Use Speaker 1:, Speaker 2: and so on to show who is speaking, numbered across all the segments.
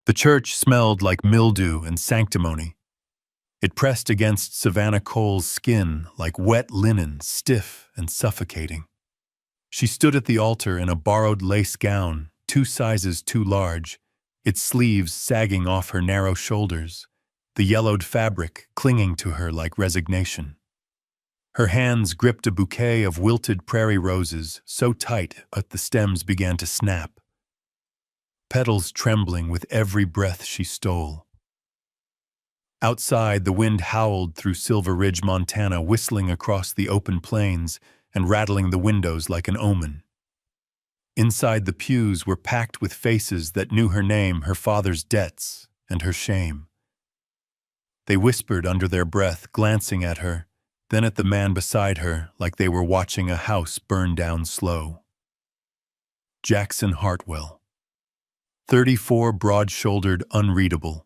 Speaker 1: The church smelled like mildew and sanctimony. It pressed against Savannah Cole's skin like wet linen, stiff and suffocating. She stood at the altar in a borrowed lace gown, 2 sizes too large, its sleeves sagging off her narrow shoulders, the yellowed fabric clinging to her like resignation. Her hands gripped a bouquet of wilted prairie roses so tight that the stems began to snap, petals trembling with every breath she stole. Outside, the wind howled through Silver Ridge, Montana, whistling across the open plains and rattling the windows like an omen. Inside, the pews were packed with faces that knew her name, her father's debts, and her shame. They whispered under their breath, glancing at her, then at the man beside her, like they were watching a house burn down slow. Jackson Hartwell. 34, broad-shouldered, unreadable.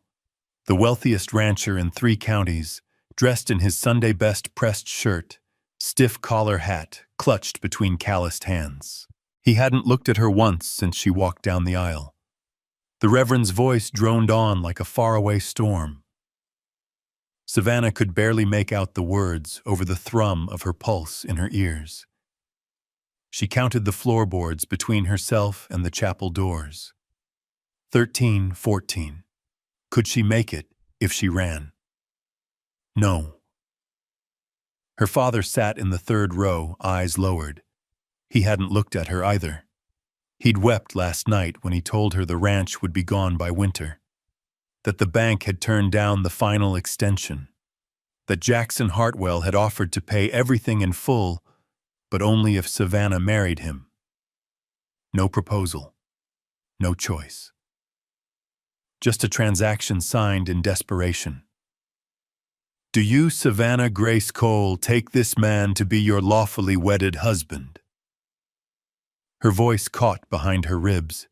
Speaker 1: The wealthiest rancher in 3 counties, dressed in his Sunday best pressed shirt, stiff collar hat clutched between calloused hands. He hadn't looked at her once since she walked down the aisle. The Reverend's voice droned on like a faraway storm. Savannah could barely make out the words over the thrum of her pulse in her ears. She counted the floorboards between herself and the chapel doors. 13, 14. Could she make it if she ran? No. Her father sat in the 3rd row, eyes lowered. He hadn't looked at her either. He'd wept last night when he told her the ranch would be gone by winter, that the bank had turned down the final extension, that Jackson Hartwell had offered to pay everything in full, but only if Savannah married him. No proposal. No choice. Just a transaction signed in desperation. Do you, Savannah Grace Cole, take this man to be your lawfully wedded husband? Her voice caught behind her ribs.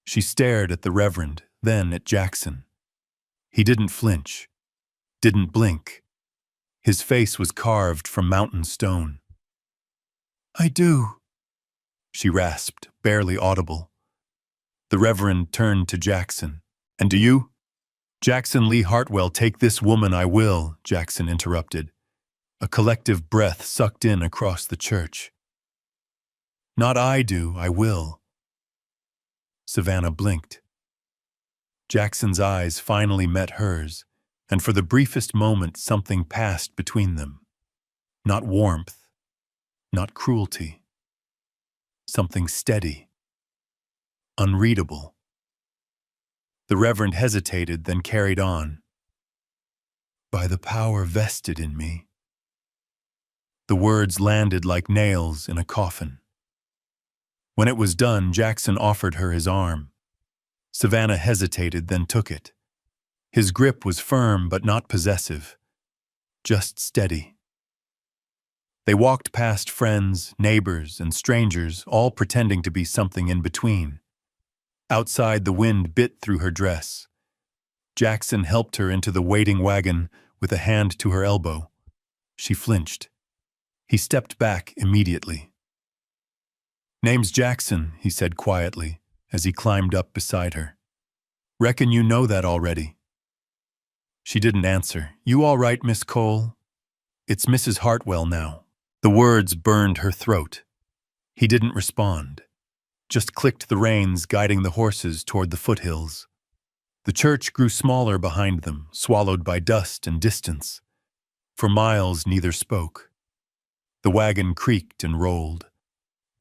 Speaker 1: She stared at the Reverend, then at Jackson. He didn't flinch, didn't blink. His face was carved from mountain stone. I do, she rasped, barely audible. The Reverend turned to Jackson. And do you? Jackson Lee Hartwell, take this woman, I will, Jackson interrupted. A collective breath sucked in across the church. Not I do, I will. Savannah blinked. Jackson's eyes finally met hers, and for the briefest moment something passed between them. Not warmth, not cruelty. Something steady, unreadable. The Reverend hesitated, then carried on. By the power vested in me. The words landed like nails in a coffin. When it was done, Jackson offered her his arm. Savannah hesitated, then took it. His grip was firm but not possessive, just steady. They walked past friends, neighbors, and strangers, all pretending to be something in between. Outside, the wind bit through her dress. Jackson helped her into the waiting wagon with a hand to her elbow. She flinched. He stepped back immediately. Name's Jackson, he said quietly as he climbed up beside her. Reckon you know that already. She didn't answer. You all right, Miss Cole? It's Mrs. Hartwell now. The words burned her throat. He didn't respond. Just clicked the reins, guiding the horses toward the foothills. The church grew smaller behind them, swallowed by dust and distance. For miles, neither spoke. The wagon creaked and rolled.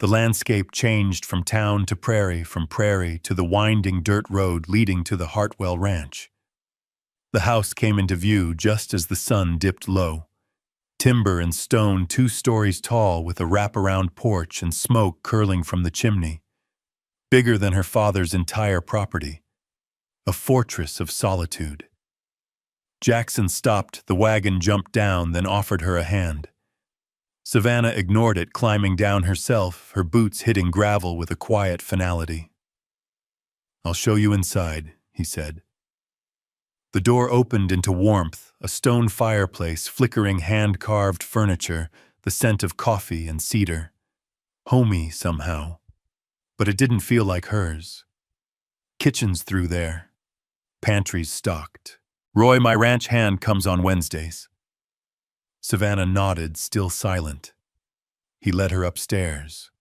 Speaker 1: The landscape changed from town to prairie, from prairie to the winding dirt road leading to the Hartwell Ranch. The house came into view just as the sun dipped low. Timber and stone 2 stories tall with a wraparound porch and smoke curling from the chimney. Bigger than her father's entire property. A fortress of solitude. Jackson stopped, the wagon jumped down, then offered her a hand. Savannah ignored it, climbing down herself, her boots hitting gravel with a quiet finality. I'll show you inside, he said. The door opened into warmth, a stone fireplace, flickering hand-carved furniture, the scent of coffee and cedar. Homey somehow. But it didn't feel like hers. Kitchen's through there. Pantries stocked. Roy, my ranch hand comes on Wednesdays. Savannah nodded, still silent. He led her upstairs.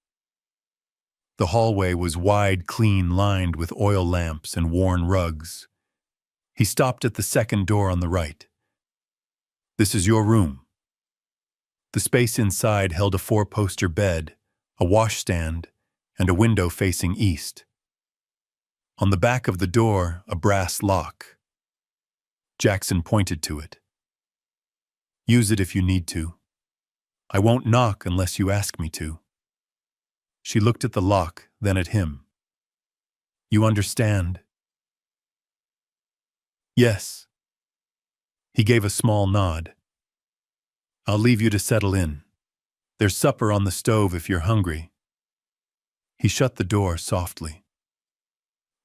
Speaker 1: The hallway was wide, clean, lined with oil lamps and worn rugs. He stopped at the second door on the right. This is your room. The space inside held a four-poster bed, a washstand, and a window facing east. On the back of the door, a brass lock. Jackson pointed to it. Use it if you need to. I won't knock unless you ask me to. She looked at the lock, then at him. You understand? Yes. He gave a small nod. I'll leave you to settle in. There's supper on the stove if you're hungry. He shut the door softly.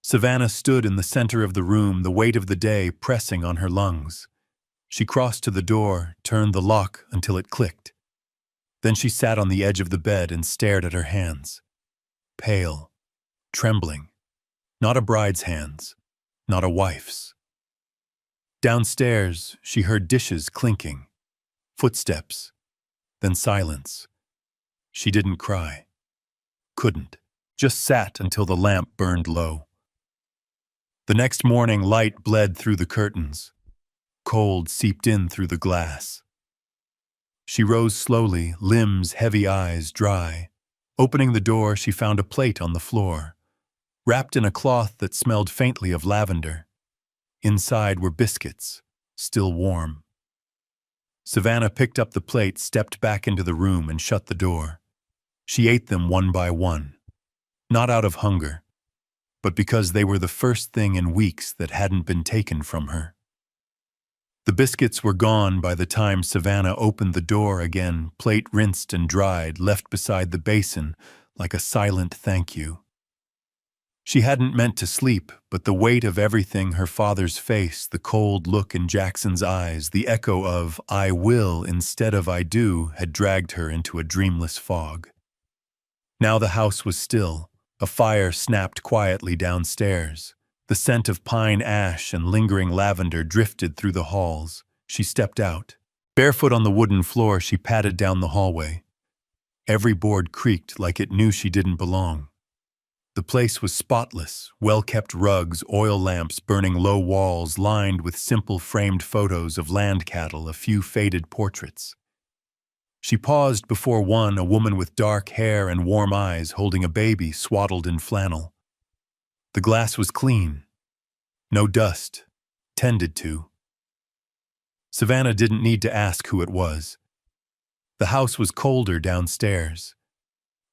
Speaker 1: Savannah stood in the center of the room, the weight of the day pressing on her lungs. She crossed to the door, turned the lock until it clicked. Then she sat on the edge of the bed and stared at her hands. Pale, trembling. Not a bride's hands, not a wife's. Downstairs, she heard dishes clinking, footsteps, then silence. She didn't cry. Couldn't. Just sat until the lamp burned low. The next morning, light bled through the curtains. Cold seeped in through the glass. She rose slowly, limbs, heavy, eyes dry. Opening the door, she found a plate on the floor, wrapped in a cloth that smelled faintly of lavender. Inside were biscuits, still warm. Savannah picked up the plate, stepped back into the room, and shut the door. She ate them one by one, not out of hunger, but because they were the first thing in weeks that hadn't been taken from her. The biscuits were gone by the time Savannah opened the door again, plate rinsed and dried, left beside the basin like a silent thank you. She hadn't meant to sleep, but the weight of everything, her father's face, the cold look in Jackson's eyes, the echo of "I will" instead of "I do," had dragged her into a dreamless fog. Now the house was still. A fire snapped quietly downstairs. The scent of pine ash and lingering lavender drifted through the halls. She stepped out. Barefoot on the wooden floor, she padded down the hallway. Every board creaked like it knew she didn't belong. The place was spotless, well-kept rugs, oil lamps burning low walls lined with simple framed photos of land cattle, a few faded portraits. She paused before one, a woman with dark hair and warm eyes holding a baby swaddled in flannel. The glass was clean. No dust. Tended to. Savannah didn't need to ask who it was. The house was colder downstairs.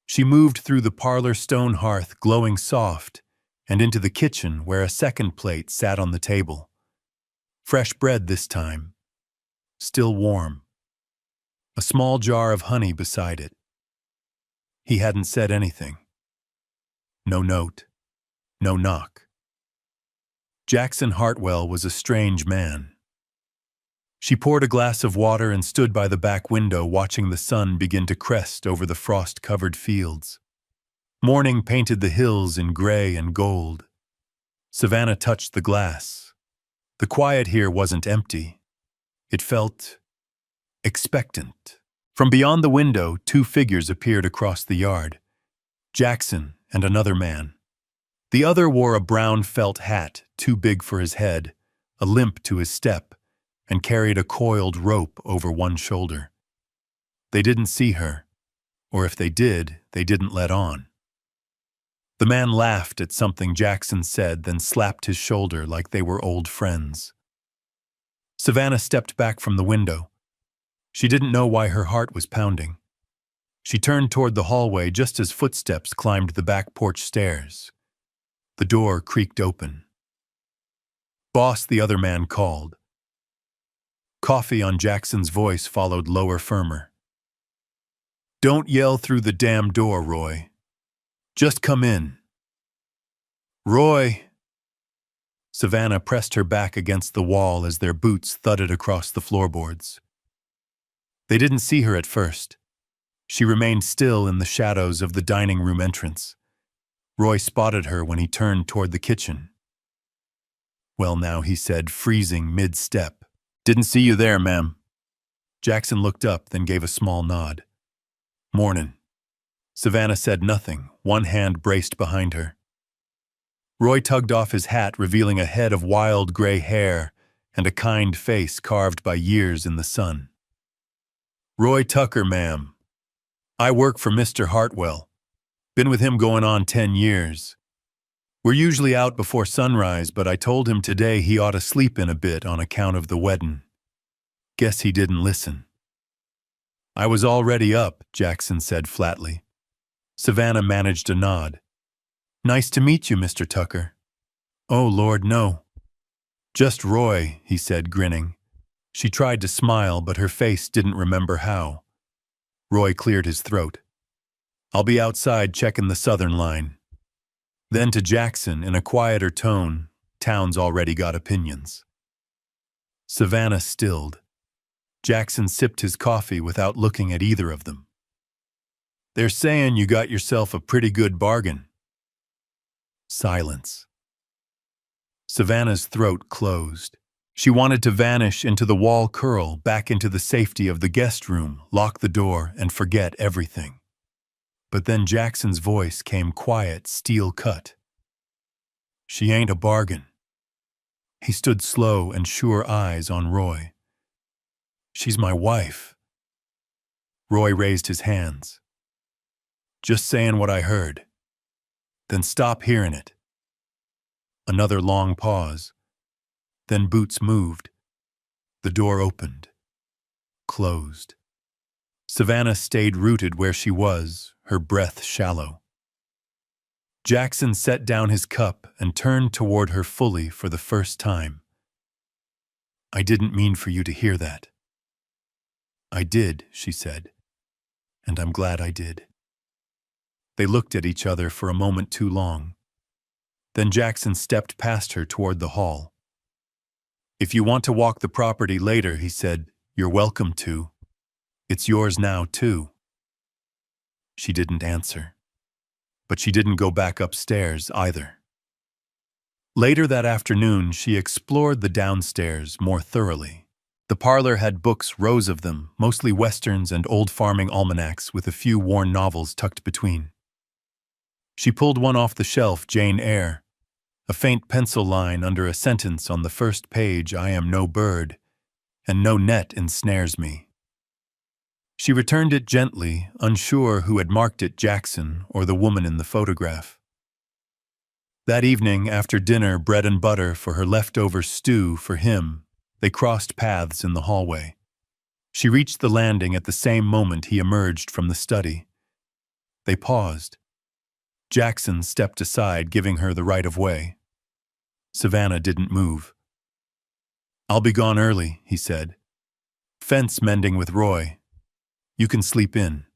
Speaker 1: She moved through the parlor stone hearth, glowing soft, and into the kitchen where a second plate sat on the table. Fresh bread this time. Still warm. A small jar of honey beside it. He hadn't said anything. No note. No knock. Jackson Hartwell was a strange man. She poured a glass of water and stood by the back window watching the sun begin to crest over the frost-covered fields. Morning painted the hills in gray and gold. Savannah touched the glass. The quiet here wasn't empty. It felt expectant. From beyond the window, two figures appeared across the yard. Jackson and another man. The other wore a brown felt hat, too big for his head, a limp to his step, and carried a coiled rope over one shoulder. They didn't see her, or if they did, they didn't let on. The man laughed at something Jackson said, then slapped his shoulder like they were old friends. Savannah stepped back from the window. She didn't know why her heart was pounding. She turned toward the hallway just as footsteps climbed the back porch stairs. The door creaked open. "Boss," the other man called. Coffee on Jackson's voice followed lower, firmer. "Don't yell through the damn door, Roy. Just come in." "Roy!" Savannah pressed her back against the wall as their boots thudded across the floorboards. They didn't see her at first. She remained still in the shadows of the dining room entrance. Roy spotted her when he turned toward the kitchen. "Well now," he said, freezing mid-step. "Didn't see you there, ma'am." Jackson looked up, then gave a small nod. "Mornin'." Savannah said nothing, one hand braced behind her. Roy tugged off his hat, revealing a head of wild gray hair and a kind face carved by years in the sun. "Roy Tucker, ma'am. I work for Mr. Hartwell. Been with him going on 10 years. We're usually out before sunrise, but I told him today he ought to sleep in a bit on account of the weddin'. Guess he didn't listen." "I was already up," Jackson said flatly. Savannah managed a nod. "Nice to meet you, Mr. Tucker." "Oh, Lord, no. Just Roy," he said, grinning. She tried to smile, but her face didn't remember how. Roy cleared his throat. "I'll be outside checking the southern line." Then to Jackson, in a quieter tone, "Town's already got opinions." Savannah stilled. Jackson sipped his coffee without looking at either of them. "They're saying you got yourself a pretty good bargain." Silence. Savannah's throat closed. She wanted to vanish into the wall curl, back into the safety of the guest room, lock the door, and forget everything. But then Jackson's voice came quiet, steel-cut. "She ain't a bargain." He stood slow and sure eyes on Roy. "She's my wife." Roy raised his hands. "Just saying what I heard." "Then stop hearing it." Another long pause. Then boots moved. The door opened. Closed. Savannah stayed rooted where she was, her breath shallow. Jackson set down his cup and turned toward her fully for the first time. "I didn't mean for you to hear that." "I did," she said, "and I'm glad I did." They looked at each other for a moment too long. Then Jackson stepped past her toward the hall. "If you want to walk the property later," he said, "you're welcome to. It's yours now, too." She didn't answer. But she didn't go back upstairs either. Later that afternoon, she explored the downstairs more thoroughly. The parlor had books, rows of them, mostly westerns and old farming almanacs with a few worn novels tucked between. She pulled one off the shelf, Jane Eyre. A faint pencil line under a sentence on the first page, "I am no bird, and no net ensnares me." She returned it gently, unsure who had marked it, Jackson or the woman in the photograph. That evening, after dinner, bread and butter for her leftover stew for him, they crossed paths in the hallway. She reached the landing at the same moment he emerged from the study. They paused. Jackson stepped aside, giving her the right of way. Savannah didn't move. "I'll be gone early," he said. "Fence mending with Roy. You can sleep in."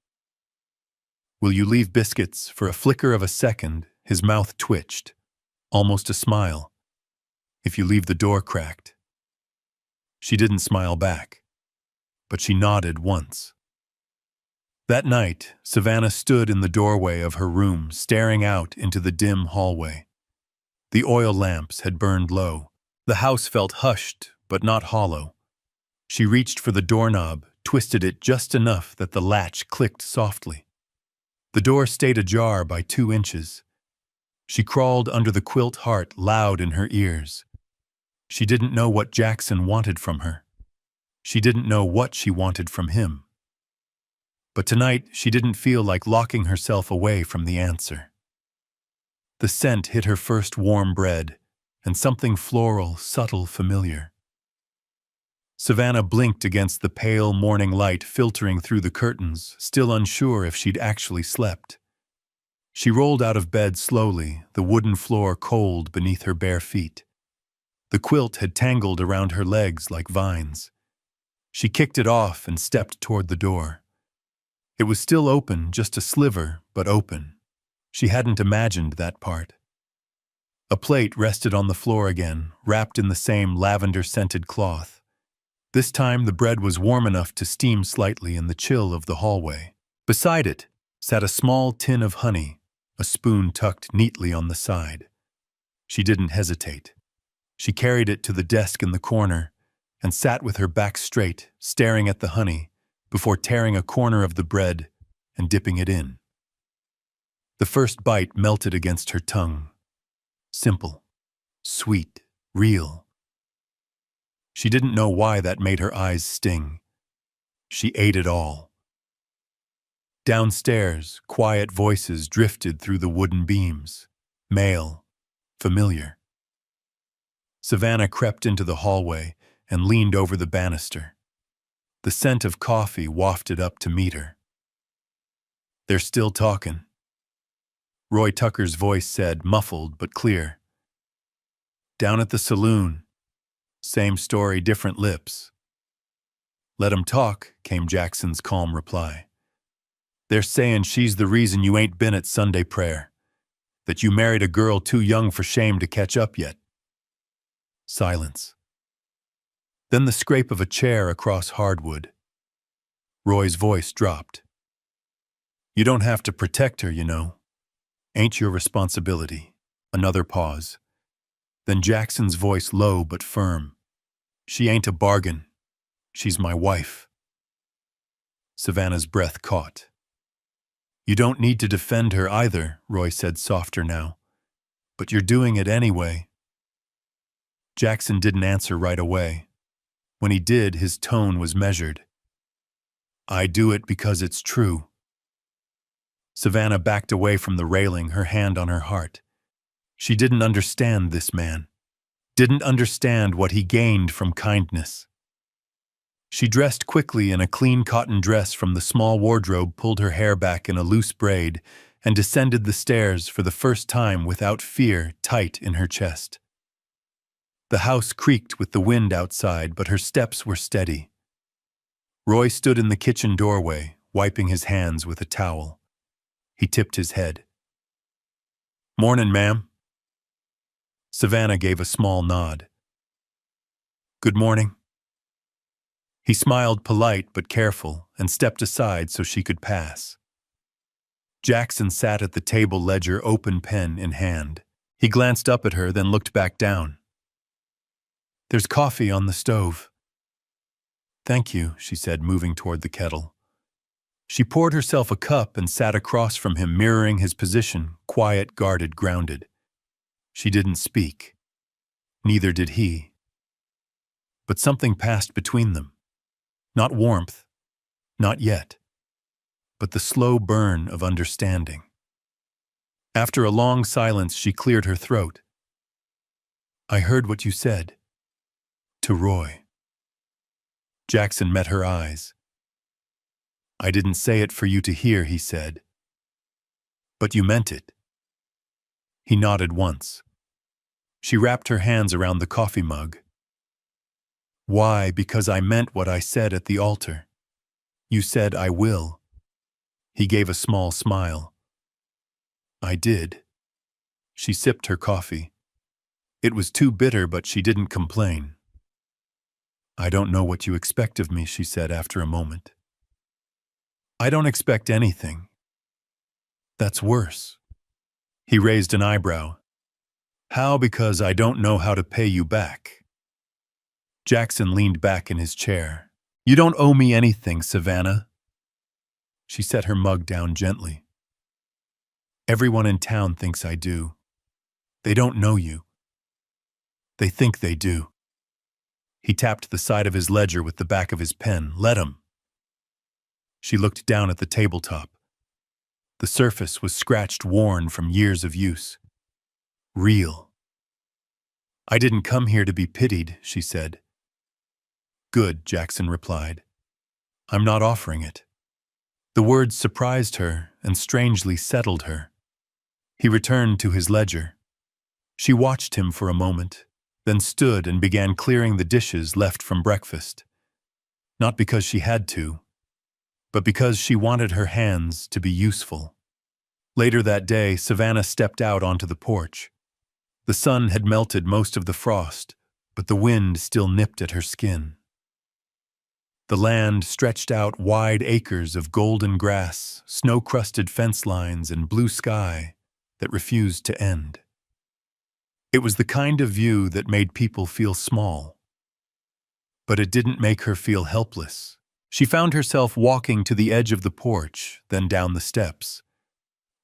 Speaker 1: "Will you leave biscuits?" For a flicker of a second, his mouth twitched, almost a smile. "If you leave the door cracked." She didn't smile back, but she nodded once. That night, Savannah stood in the doorway of her room, staring out into the dim hallway. The oil lamps had burned low. The house felt hushed, but not hollow. She reached for the doorknob, twisted it just enough that the latch clicked softly. The door stayed ajar by 2 inches. She crawled under the quilt heart, loud in her ears. She didn't know what Jackson wanted from her. She didn't know what she wanted from him. But tonight, she didn't feel like locking herself away from the answer. The scent hit her first warm bread, and something floral, subtle, familiar. Savannah blinked against the pale morning light filtering through the curtains, still unsure if she'd actually slept. She rolled out of bed slowly, the wooden floor cold beneath her bare feet. The quilt had tangled around her legs like vines. She kicked it off and stepped toward the door. It was still open, just a sliver, but open. She hadn't imagined that part. A plate rested on the floor again, wrapped in the same lavender-scented cloth. This time the bread was warm enough to steam slightly in the chill of the hallway. Beside it sat a small tin of honey, a spoon tucked neatly on the side. She didn't hesitate. She carried it to the desk in the corner and sat with her back straight, staring at the honey, before tearing a corner of the bread and dipping it in. The first bite melted against her tongue. Simple, sweet, real. She didn't know why that made her eyes sting. She ate it all. Downstairs, quiet voices drifted through the wooden beams. Male, familiar. Savannah crept into the hallway and leaned over the banister. The scent of coffee wafted up to meet her. "They're still talking," Roy Tucker's voice said, muffled but clear. "Down at the saloon. Same story, different lips." "Let 'em talk," came Jackson's calm reply. "They're saying she's the reason you ain't been at Sunday prayer. That you married a girl too young for shame to catch up yet." Silence. Then the scrape of a chair across hardwood. Roy's voice dropped. "You don't have to protect her, you know. Ain't your responsibility." Another pause. Then Jackson's voice low but firm. "She ain't a bargain. She's my wife." Savannah's breath caught. "You don't need to defend her either," Roy said softer now. "But you're doing it anyway." Jackson didn't answer right away. When he did, his tone was measured. "I do it because it's true." Savannah backed away from the railing, her hand on her heart. She didn't understand this man. Didn't understand what he gained from kindness. She dressed quickly in a clean cotton dress from the small wardrobe, pulled her hair back in a loose braid, and descended the stairs for the first time without fear tight in her chest. The house creaked with the wind outside, but her steps were steady. Roy stood in the kitchen doorway, wiping his hands with a towel. He tipped his head. "Mornin', ma'am." Savannah gave a small nod. "Good morning." He smiled, polite but careful, and stepped aside so she could pass. Jackson sat at the table, ledger open, pen in hand. He glanced up at her, then looked back down. "There's coffee on the stove." "Thank you," she said, moving toward the kettle. She poured herself a cup and sat across from him, mirroring his position, quiet, guarded, grounded. She didn't speak. Neither did he. But something passed between them. Not warmth, not yet, but the slow burn of understanding. After a long silence, she cleared her throat. "I heard what you said. To Roy." Jackson met her eyes. "I didn't say it for you to hear," he said. "But you meant it." He nodded once. She wrapped her hands around the coffee mug. "Why? Because I meant what I said at the altar. You said, 'I will.'" He gave a small smile. "I did." She sipped her coffee. It was too bitter, but she didn't complain. "I don't know what you expect of me," she said after a moment. "I don't expect anything. That's worse." He raised an eyebrow. "How? Because I don't know how to pay you back." Jackson leaned back in his chair. "You don't owe me anything, Savannah." She set her mug down gently. "Everyone in town thinks I do. They don't know you. They think they do." He tapped the side of his ledger with the back of his pen. "Let 'em." She looked down at the tabletop. The surface was scratched, worn from years of use. Real. "I didn't come here to be pitied," she said. "Good," Jackson replied. "I'm not offering it." The words surprised her and strangely settled her. He returned to his ledger. She watched him for a moment, then stood and began clearing the dishes left from breakfast. Not because she had to, but because she wanted her hands to be useful. Later that day, Savannah stepped out onto the porch. The sun had melted most of the frost, but the wind still nipped at her skin. The land stretched out wide acres of golden grass, snow-crusted fence lines, and blue sky that refused to end. It was the kind of view that made people feel small. But it didn't make her feel helpless. She found herself walking to the edge of the porch, then down the steps.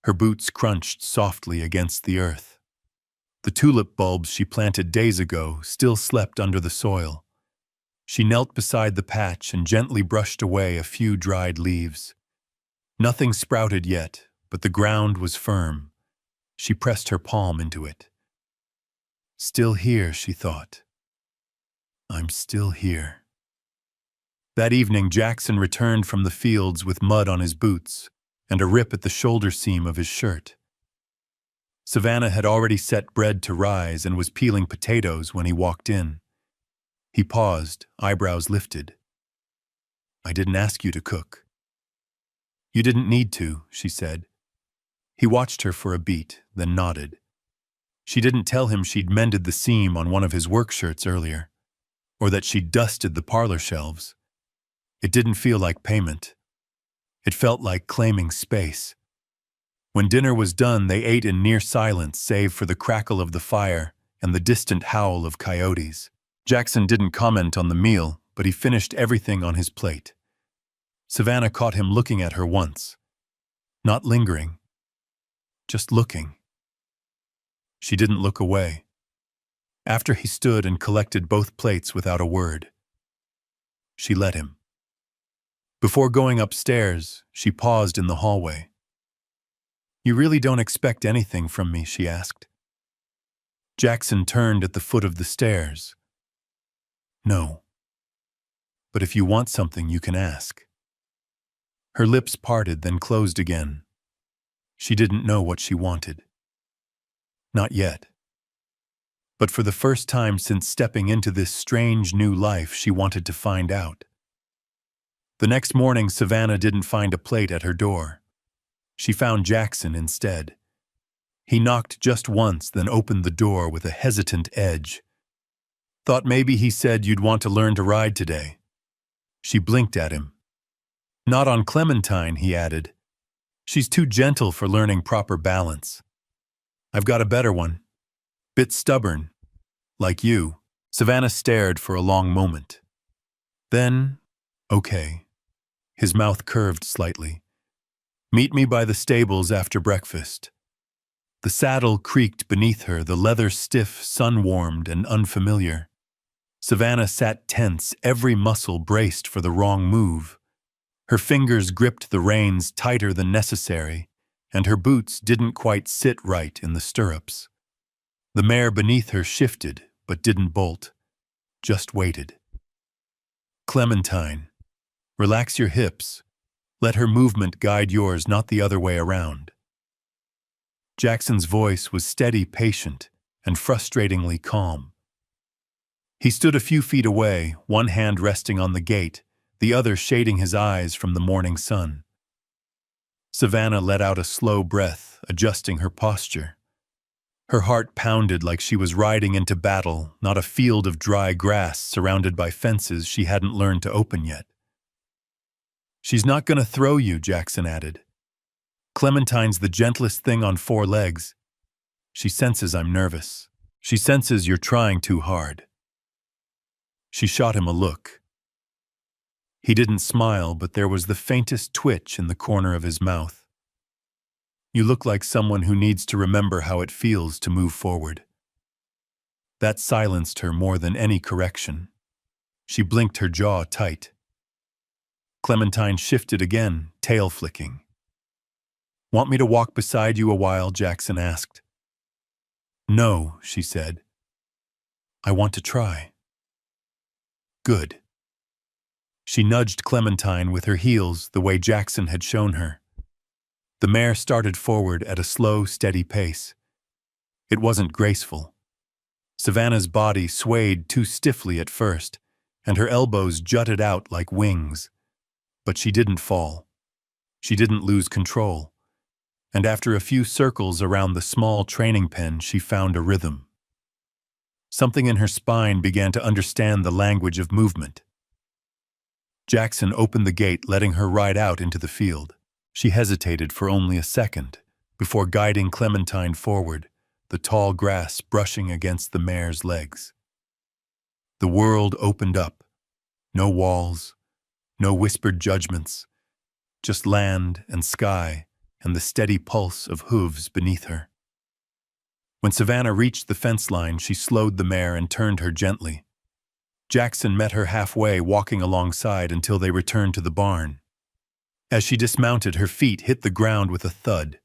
Speaker 1: Her boots crunched softly against the earth. The tulip bulbs she planted days ago still slept under the soil. She knelt beside the patch and gently brushed away a few dried leaves. Nothing sprouted yet, but the ground was firm. She pressed her palm into it. Still here, she thought. I'm still here. That evening, Jackson returned from the fields with mud on his boots and a rip at the shoulder seam of his shirt. Savannah had already set bread to rise and was peeling potatoes when he walked in. He paused, eyebrows lifted. I didn't ask you to cook. You didn't need to, she said. He watched her for a beat, then nodded. She didn't tell him she'd mended the seam on one of his work shirts earlier, or that she'd dusted the parlor shelves. It didn't feel like payment. It felt like claiming space. When dinner was done, they ate in near silence save for the crackle of the fire and the distant howl of coyotes. Jackson didn't comment on the meal, but he finished everything on his plate. Savannah caught him looking at her once. Not lingering, just looking. She didn't look away. After he stood and collected both plates without a word, she let him. Before going upstairs, she paused in the hallway. You really don't expect anything from me, she asked. Jackson turned at the foot of the stairs. No. But if you want something, you can ask. Her lips parted, then closed again. She didn't know what she wanted. Not yet. But for the first time since stepping into this strange new life, she wanted to find out. The next morning, Savannah didn't find a plate at her door. She found Jackson instead. He knocked just once, then opened the door with a hesitant edge. Thought maybe he said you'd want to learn to ride today. She blinked at him. Not on Clementine, he added. She's too gentle for learning proper balance. I've got a better one. Bit stubborn. Like you. Savannah stared for a long moment. Then, okay. His mouth curved slightly. Meet me by the stables after breakfast. The saddle creaked beneath her, the leather stiff, sun-warmed, and unfamiliar. Savannah sat tense, every muscle braced for the wrong move. Her fingers gripped the reins tighter than necessary, and her boots didn't quite sit right in the stirrups. The mare beneath her shifted, but didn't bolt, just waited. Clementine, relax your hips. Let her movement guide yours, not the other way around. Jackson's voice was steady, patient, and frustratingly calm. He stood a few feet away, one hand resting on the gate, the other shading his eyes from the morning sun. Savannah let out a slow breath, adjusting her posture. Her heart pounded like she was riding into battle, not a field of dry grass surrounded by fences she hadn't learned to open yet. She's not going to throw you, Jackson added. Clementine's the gentlest thing on four legs. She senses I'm nervous. She senses you're trying too hard. She shot him a look. He didn't smile, but there was the faintest twitch in the corner of his mouth. You look like someone who needs to remember how it feels to move forward. That silenced her more than any correction. She blinked, her jaw tight. Clementine shifted again, tail flicking. Want me to walk beside you a while? Jackson asked. No, she said. I want to try. Good. She nudged Clementine with her heels the way Jackson had shown her. The mare started forward at a slow, steady pace. It wasn't graceful. Savannah's body swayed too stiffly at first, and her elbows jutted out like wings. But she didn't fall. She didn't lose control. And after a few circles around the small training pen, she found a rhythm. Something in her spine began to understand the language of movement. Jackson opened the gate, letting her ride out into the field. She hesitated for only a second, before guiding Clementine forward, the tall grass brushing against the mare's legs. The world opened up. No walls, no whispered judgments, just land and sky and the steady pulse of hooves beneath her. When Savannah reached the fence line, she slowed the mare and turned her gently. Jackson met her halfway, walking alongside until they returned to the barn. As she dismounted, her feet hit the ground with a thud.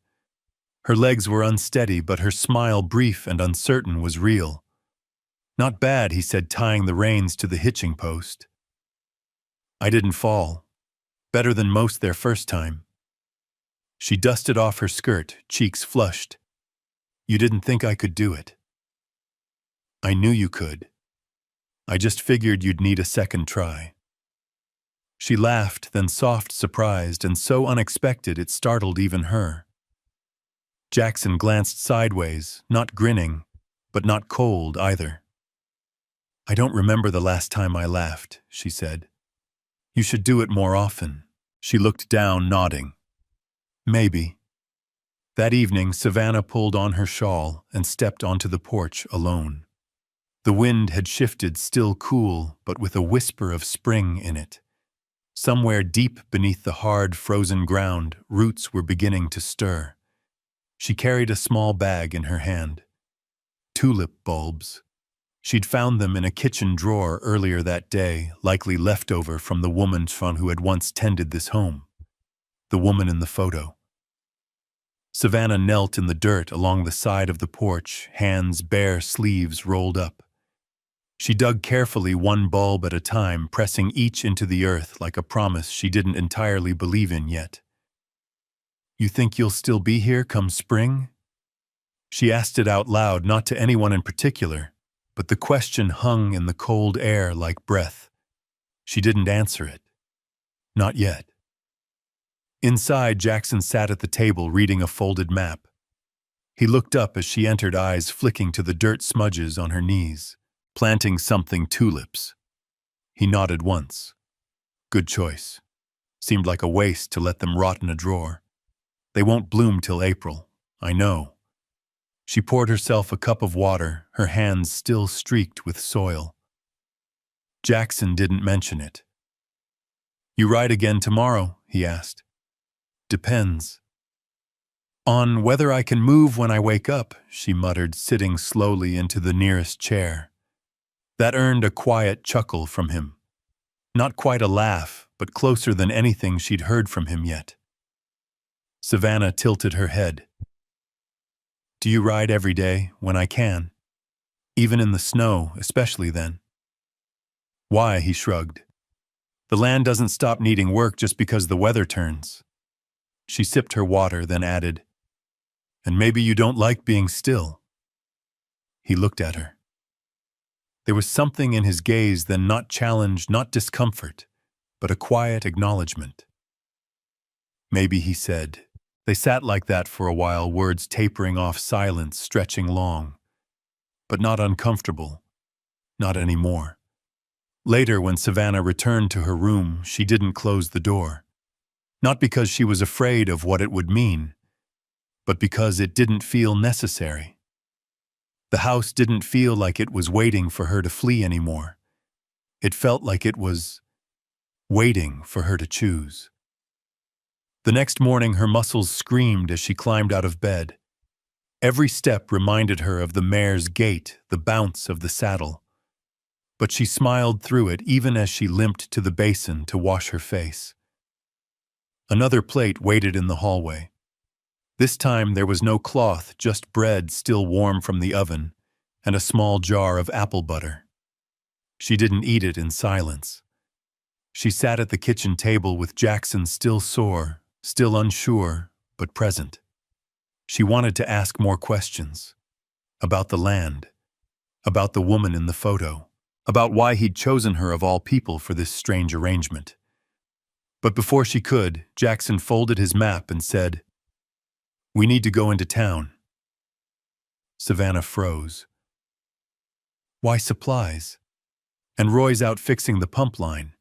Speaker 1: Her legs were unsteady, but her smile, brief and uncertain, was real. "Not bad," he said, tying the reins to the hitching post. "I didn't fall. Better than most their first time." She dusted off her skirt, cheeks flushed. "You didn't think I could do it." "I knew you could. I just figured you'd need a second try." She laughed, then soft, surprised, and so unexpected it startled even her. Jackson glanced sideways, not grinning, but not cold either. "I don't remember the last time I laughed," she said. "You should do it more often." She looked down, nodding. "Maybe." That evening, Savannah pulled on her shawl and stepped onto the porch alone. The wind had shifted, still cool, but with a whisper of spring in it. Somewhere deep beneath the hard, frozen ground, roots were beginning to stir. She carried a small bag in her hand. Tulip bulbs. She'd found them in a kitchen drawer earlier that day, likely leftover from the woman who had once tended this home. The woman in the photo. Savannah knelt in the dirt along the side of the porch, hands, bare sleeves rolled up. She dug carefully, one bulb at a time, pressing each into the earth like a promise she didn't entirely believe in yet. "You think you'll still be here come spring?" She asked it out loud, not to anyone in particular, but the question hung in the cold air like breath. She didn't answer it. Not yet. Inside, Jackson sat at the table reading a folded map. He looked up as she entered, eyes flicking to the dirt smudges on her knees. "Planting something tulips." He nodded once. "Good choice. Seemed like a waste to let them rot in a drawer. They won't bloom till April, I know." She poured herself a cup of water, her hands still streaked with soil. Jackson didn't mention it. "You ride again tomorrow?" he asked. "Depends." "On whether I can move when I wake up," she muttered, sitting slowly into the nearest chair. That earned a quiet chuckle from him. Not quite a laugh, but closer than anything she'd heard from him yet. Savannah tilted her head. "Do you ride every day, when I can? Even in the snow, especially then?" "Why?" he shrugged. "The land doesn't stop needing work just because the weather turns." She sipped her water, then added, "And maybe you don't like being still." He looked at her. There was something in his gaze then, not challenge, not discomfort, but a quiet acknowledgement. "Maybe," he said. They sat like that for a while, words tapering off, silence stretching long. But not uncomfortable. Not anymore. Later, when Savannah returned to her room, she didn't close the door. Not because she was afraid of what it would mean, but because it didn't feel necessary. The house didn't feel like it was waiting for her to flee anymore. It felt like it was waiting for her to choose. The next morning, her muscles screamed as she climbed out of bed. Every step reminded her of the mare's gait, the bounce of the saddle. But she smiled through it, even as she limped to the basin to wash her face. Another plate waited in the hallway. This time there was no cloth, just bread still warm from the oven, and a small jar of apple butter. She didn't eat it in silence. She sat at the kitchen table with Jackson still sore, still unsure, but present. She wanted to ask more questions. About the land. About the woman in the photo. About why he'd chosen her of all people for this strange arrangement. But before she could, Jackson folded his map and said, "We need to go into town." Savannah froze. "Why supplies? And Roy's out fixing the pump line."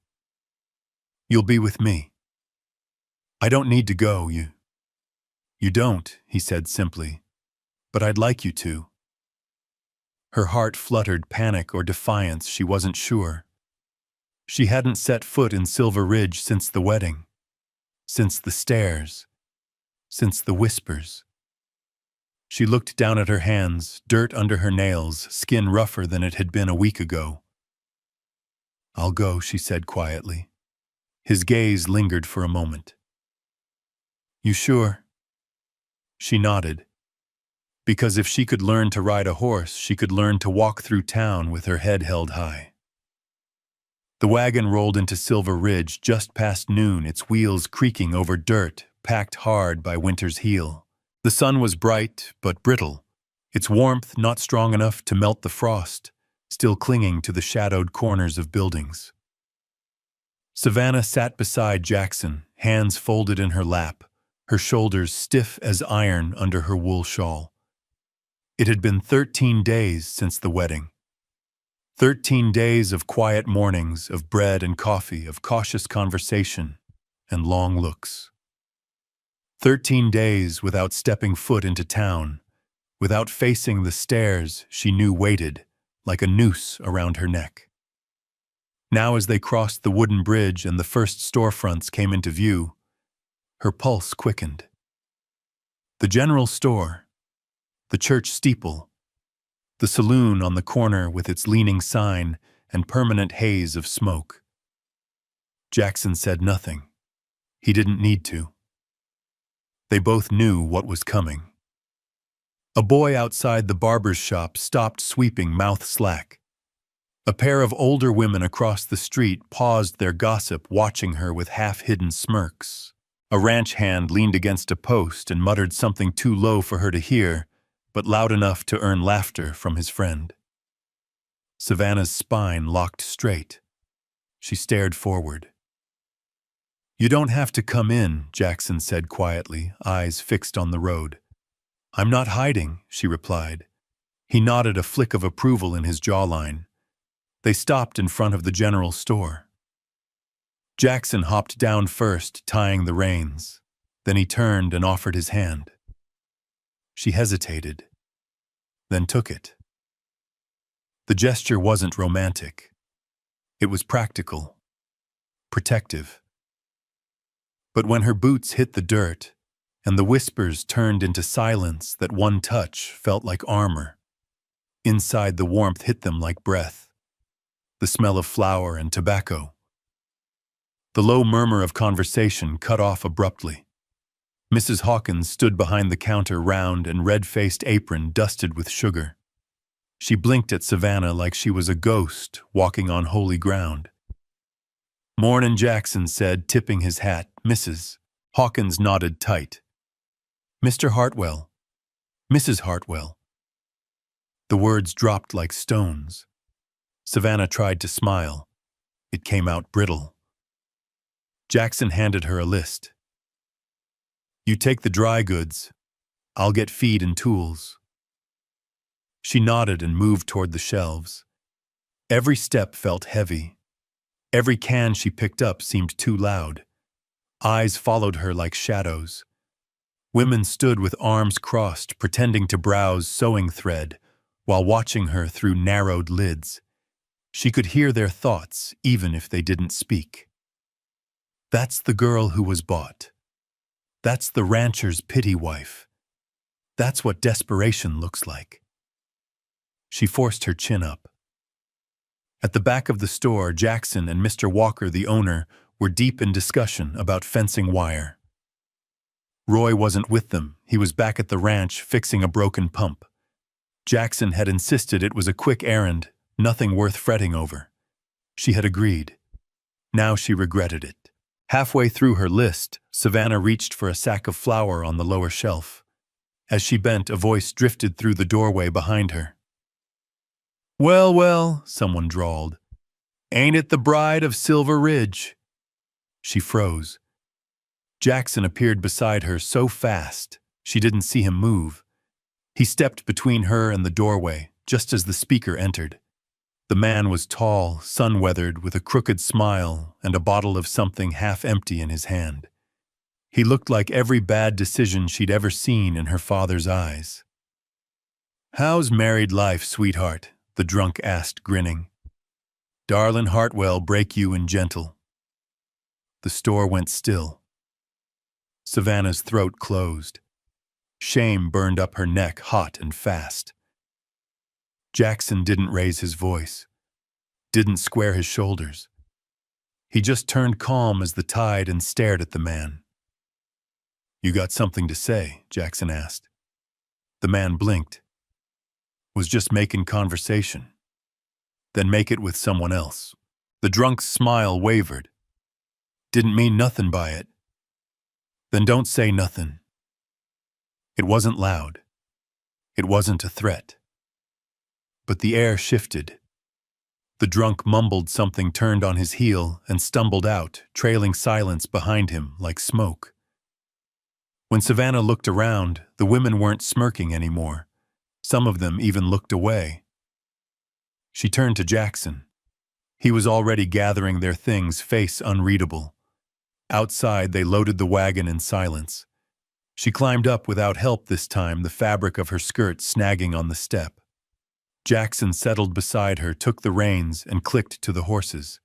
Speaker 1: "You'll be with me." "I don't need to go, You don't," he said simply. "But I'd like you to." Her heart fluttered panic or defiance, she wasn't sure. She hadn't set foot in Silver Ridge since the wedding, since the stares, since the whispers. She looked down at her hands, dirt under her nails, skin rougher than it had been a week ago. "I'll go," she said quietly. His gaze lingered for a moment. "You sure?" She nodded. Because if she could learn to ride a horse, she could learn to walk through town with her head held high. The wagon rolled into Silver Ridge just past noon, its wheels creaking over dirt, packed hard by winter's heel. The sun was bright but brittle, its warmth not strong enough to melt the frost, still clinging to the shadowed corners of buildings. Savannah sat beside Jackson, hands folded in her lap, her shoulders stiff as iron under her wool shawl. It had been 13 days since the wedding. 13 days of quiet mornings, of bread and coffee, of cautious conversation, and long looks. 13 days without stepping foot into town, without facing the stares she knew waited, like a noose around her neck. Now as they crossed the wooden bridge and the first storefronts came into view, her pulse quickened. The general store, the church steeple, the saloon on the corner with its leaning sign and permanent haze of smoke. Jackson said nothing. He didn't need to. They both knew what was coming. A boy outside the barber's shop stopped sweeping, mouth slack. A pair of older women across the street paused their gossip, watching her with half-hidden smirks. A ranch hand leaned against a post and muttered something too low for her to hear, but loud enough to earn laughter from his friend. Savannah's spine locked straight. She stared forward. "You don't have to come in," Jackson said quietly, eyes fixed on the road. "I'm not hiding," she replied. He nodded, a flick of approval in his jawline. They stopped in front of the general store. Jackson hopped down first, tying the reins. Then he turned and offered his hand. She hesitated, then took it. The gesture wasn't romantic. It was practical, protective. But when her boots hit the dirt, and the whispers turned into silence, that one touch felt like armor. Inside, the warmth hit them like breath, the smell of flour and tobacco. The low murmur of conversation cut off abruptly. Mrs. Hawkins stood behind the counter, round and red-faced apron dusted with sugar. She blinked at Savannah like she was a ghost walking on holy ground. "Mornin'," Jackson said, tipping his hat. "Mrs." Hawkins nodded tight. "Mr. Hartwell." "Mrs. Hartwell." The words dropped like stones. Savannah tried to smile. It came out brittle. Jackson handed her a list. "You take the dry goods. I'll get feed and tools." She nodded and moved toward the shelves. Every step felt heavy. Every can she picked up seemed too loud. Eyes followed her like shadows. Women stood with arms crossed, pretending to browse sewing thread, while watching her through narrowed lids. She could hear their thoughts, even if they didn't speak. That's the girl who was bought. That's the rancher's pity wife. That's what desperation looks like. She forced her chin up. At the back of the store, Jackson and Mr. Walker, the owner, were deep in discussion about fencing wire. Roy wasn't with them. He was back at the ranch fixing a broken pump. Jackson had insisted it was a quick errand, nothing worth fretting over. She had agreed. Now she regretted it. Halfway through her list, Savannah reached for a sack of flour on the lower shelf. As she bent, a voice drifted through the doorway behind her. "Well, well," someone drawled. "Ain't it the bride of Silver Ridge?" She froze. Jackson appeared beside her so fast, she didn't see him move. He stepped between her and the doorway, just as the speaker entered. The man was tall, sun-weathered, with a crooked smile and a bottle of something half-empty in his hand. He looked like every bad decision she'd ever seen in her father's eyes. "How's married life, sweetheart?" the drunk asked, grinning. "Darlin' Hartwell break you in gentle." The store went still. Savannah's throat closed. Shame burned up her neck hot and fast. Jackson didn't raise his voice, didn't square his shoulders. He just turned calm as the tide and stared at the man. "You got something to say?" Jackson asked. The man blinked. "Was just making conversation." "Then make it with someone else." The drunk's smile wavered. "Didn't mean nothing by it." "Then don't say nothing." It wasn't loud. It wasn't a threat. But the air shifted. The drunk mumbled something, turned on his heel, and stumbled out, trailing silence behind him like smoke. When Savannah looked around, the women weren't smirking anymore. Some of them even looked away. She turned to Jackson. He was already gathering their things, face unreadable. Outside, they loaded the wagon in silence. She climbed up without help this time, the fabric of her skirt snagging on the step. Jackson settled beside her, took the reins, and clicked to the horses.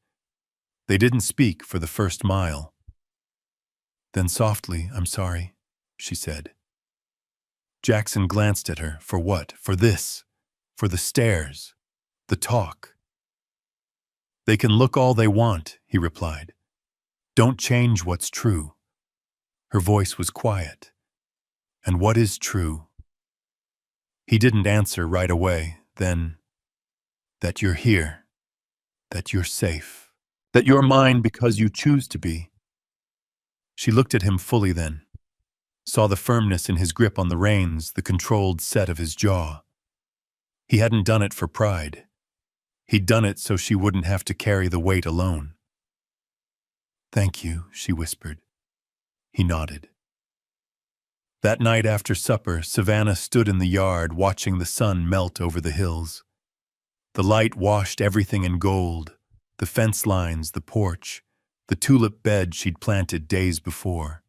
Speaker 1: They didn't speak for the first mile. Then softly, "I'm sorry," she said. Jackson glanced at her. For what? For this. For the stares. The talk. "They can look all they want," he replied. "Don't change what's true." Her voice was quiet. "And what is true?" He didn't answer right away. Then, "That you're here. That you're safe. That you're mine because you choose to be." She looked at him fully then. Saw the firmness in his grip on the reins, the controlled set of his jaw. He hadn't done it for pride. He'd done it so she wouldn't have to carry the weight alone. "Thank you," she whispered. He nodded. That night after supper, Savannah stood in the yard watching the sun melt over the hills. The light washed everything in gold, the fence lines, the porch, the tulip bed she'd planted days before.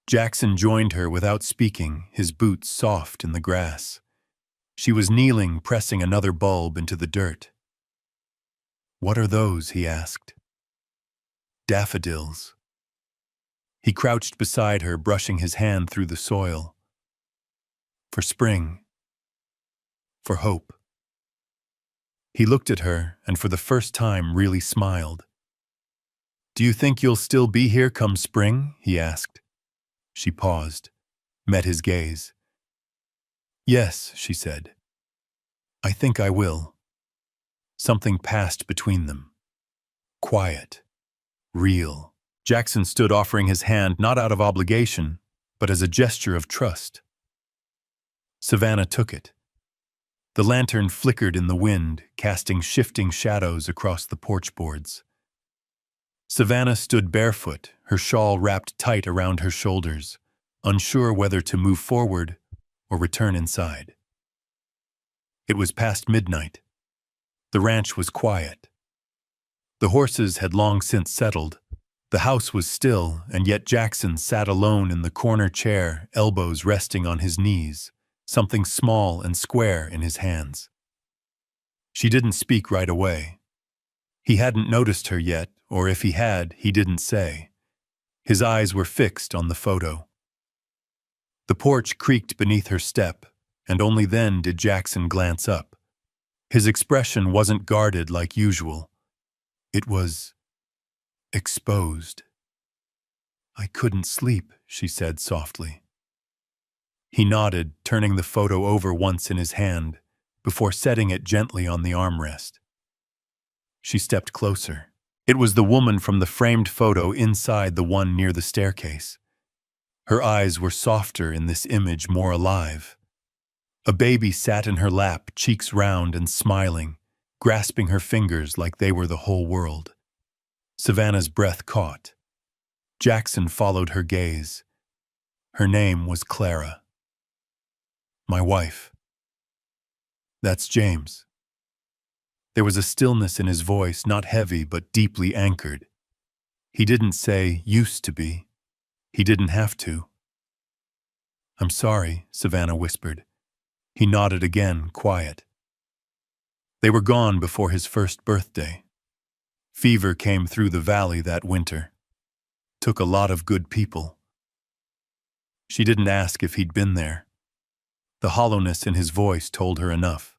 Speaker 1: Jackson joined her without speaking, his boots soft in the grass. She was kneeling, pressing another bulb into the dirt. "What are those?" he asked. "Daffodils." He crouched beside her, brushing his hand through the soil. "For spring. For hope." He looked at her and for the first time really smiled. "Do you think you'll still be here come spring?" he asked. She paused, met his gaze. "Yes," she said. "I think I will." Something passed between them. Quiet. Real. Jackson stood offering his hand not out of obligation, but as a gesture of trust. Savannah took it. The lantern flickered in the wind, casting shifting shadows across the porch boards. Savannah stood barefoot, her shawl wrapped tight around her shoulders, unsure whether to move forward or return inside. It was past midnight. The ranch was quiet. The horses had long since settled. The house was still, and yet Jackson sat alone in the corner chair, elbows resting on his knees, something small and square in his hands. She didn't speak right away. He hadn't noticed her yet, or if he had, he didn't say. His eyes were fixed on the photo. The porch creaked beneath her step, and only then did Jackson glance up. His expression wasn't guarded like usual. It was exposed. "I couldn't sleep," she said softly. He nodded, turning the photo over once in his hand, before setting it gently on the armrest. She stepped closer. It was the woman from the framed photo inside the one near the staircase. Her eyes were softer in this image, more alive. A baby sat in her lap, cheeks round and smiling, grasping her fingers like they were the whole world. Savannah's breath caught. Jackson followed her gaze. Her name was Clara. "My wife." "That's James." There was a stillness in his voice, not heavy but deeply anchored. He didn't say, "used to be." He didn't have to. "I'm sorry," Savannah whispered. He nodded again, quiet. They were gone before his first birthday. Fever came through the valley that winter. Took a lot of good people. She didn't ask if he'd been there. The hollowness in his voice told her enough.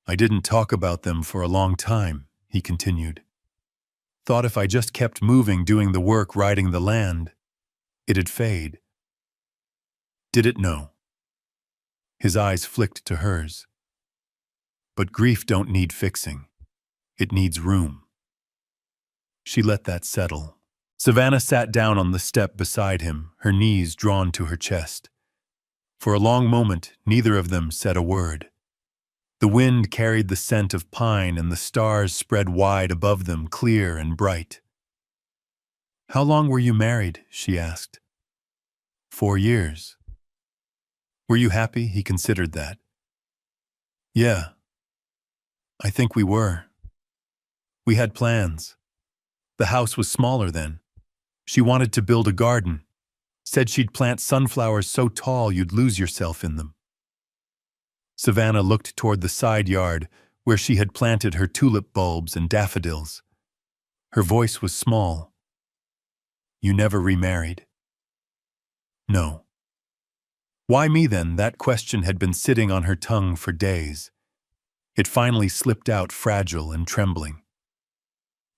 Speaker 1: I didn't talk about them for a long time, he continued. Thought if I just kept moving, doing the work, riding the land, it'd fade. Did it? No. His eyes flicked to hers. But grief don't need fixing. It needs room. She let that settle. Savannah sat down on the step beside him, her knees drawn to her chest. For a long moment, neither of them said a word. The wind carried the scent of pine and the stars spread wide above them, clear and bright. How long were you married? She asked. 4 years. Were you happy? He considered that. Yeah. I think we were. We had plans. The house was smaller then. She wanted to build a garden. Said she'd plant sunflowers so tall you'd lose yourself in them. Savannah looked toward the side yard where she had planted her tulip bulbs and daffodils. Her voice was small. You never remarried? No. Why me then? That question had been sitting on her tongue for days. It finally slipped out, fragile and trembling.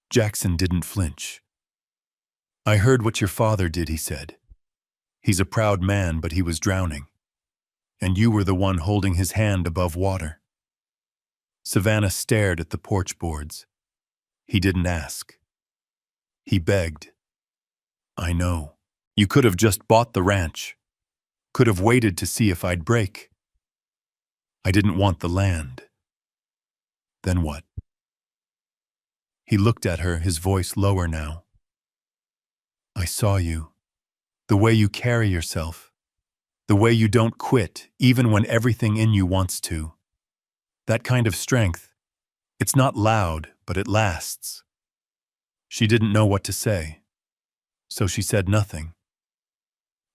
Speaker 1: Jackson didn't flinch. I heard what your father did, he said. He's a proud man, but he was drowning. And you were the one holding his hand above water. Savannah stared at the porch boards. He didn't ask. He begged. I know. You could have just bought the ranch. Could have waited to see if I'd break. I didn't want the land. Then what? He looked at her, his voice lower now. I saw you. The way you carry yourself. The way you don't quit, even when everything in you wants to. That kind of strength. It's not loud, but it lasts. She didn't know what to say, so she said nothing.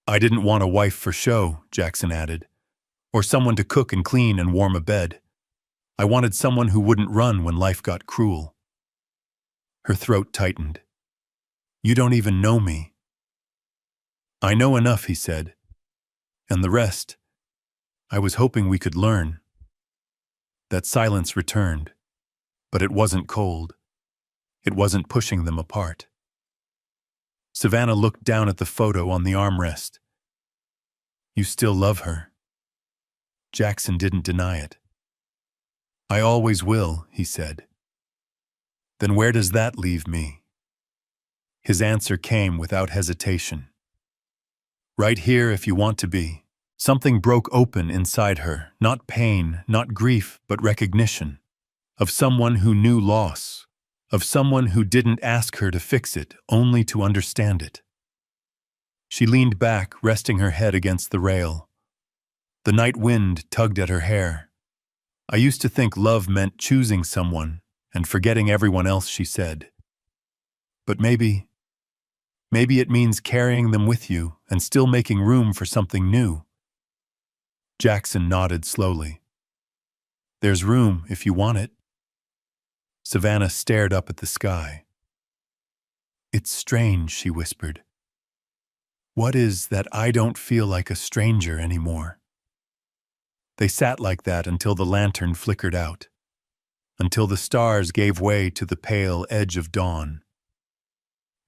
Speaker 1: I didn't want a wife for show, Jackson added, or someone to cook and clean and warm a bed. I wanted someone who wouldn't run when life got cruel. Her throat tightened. You don't even know me. I know enough, he said. And the rest, I was hoping we could learn. That silence returned, but it wasn't cold. It wasn't pushing them apart. Savannah looked down at the photo on the armrest. You still love her. Jackson didn't deny it. I always will, he said. Then where does that leave me? His answer came without hesitation. Right here if you want to be. Something broke open inside her, not pain, not grief, but recognition. Of someone who knew loss. Of someone who didn't ask her to fix it, only to understand it. She leaned back, resting her head against the rail. The night wind tugged at her hair. I used to think love meant choosing someone and forgetting everyone else, she said. But maybe it means carrying them with you and still making room for something new. Jackson nodded slowly. There's room if you want it. Savannah stared up at the sky. It's strange, she whispered. What is that I don't feel like a stranger anymore? They sat like that until the lantern flickered out, until the stars gave way to the pale edge of dawn.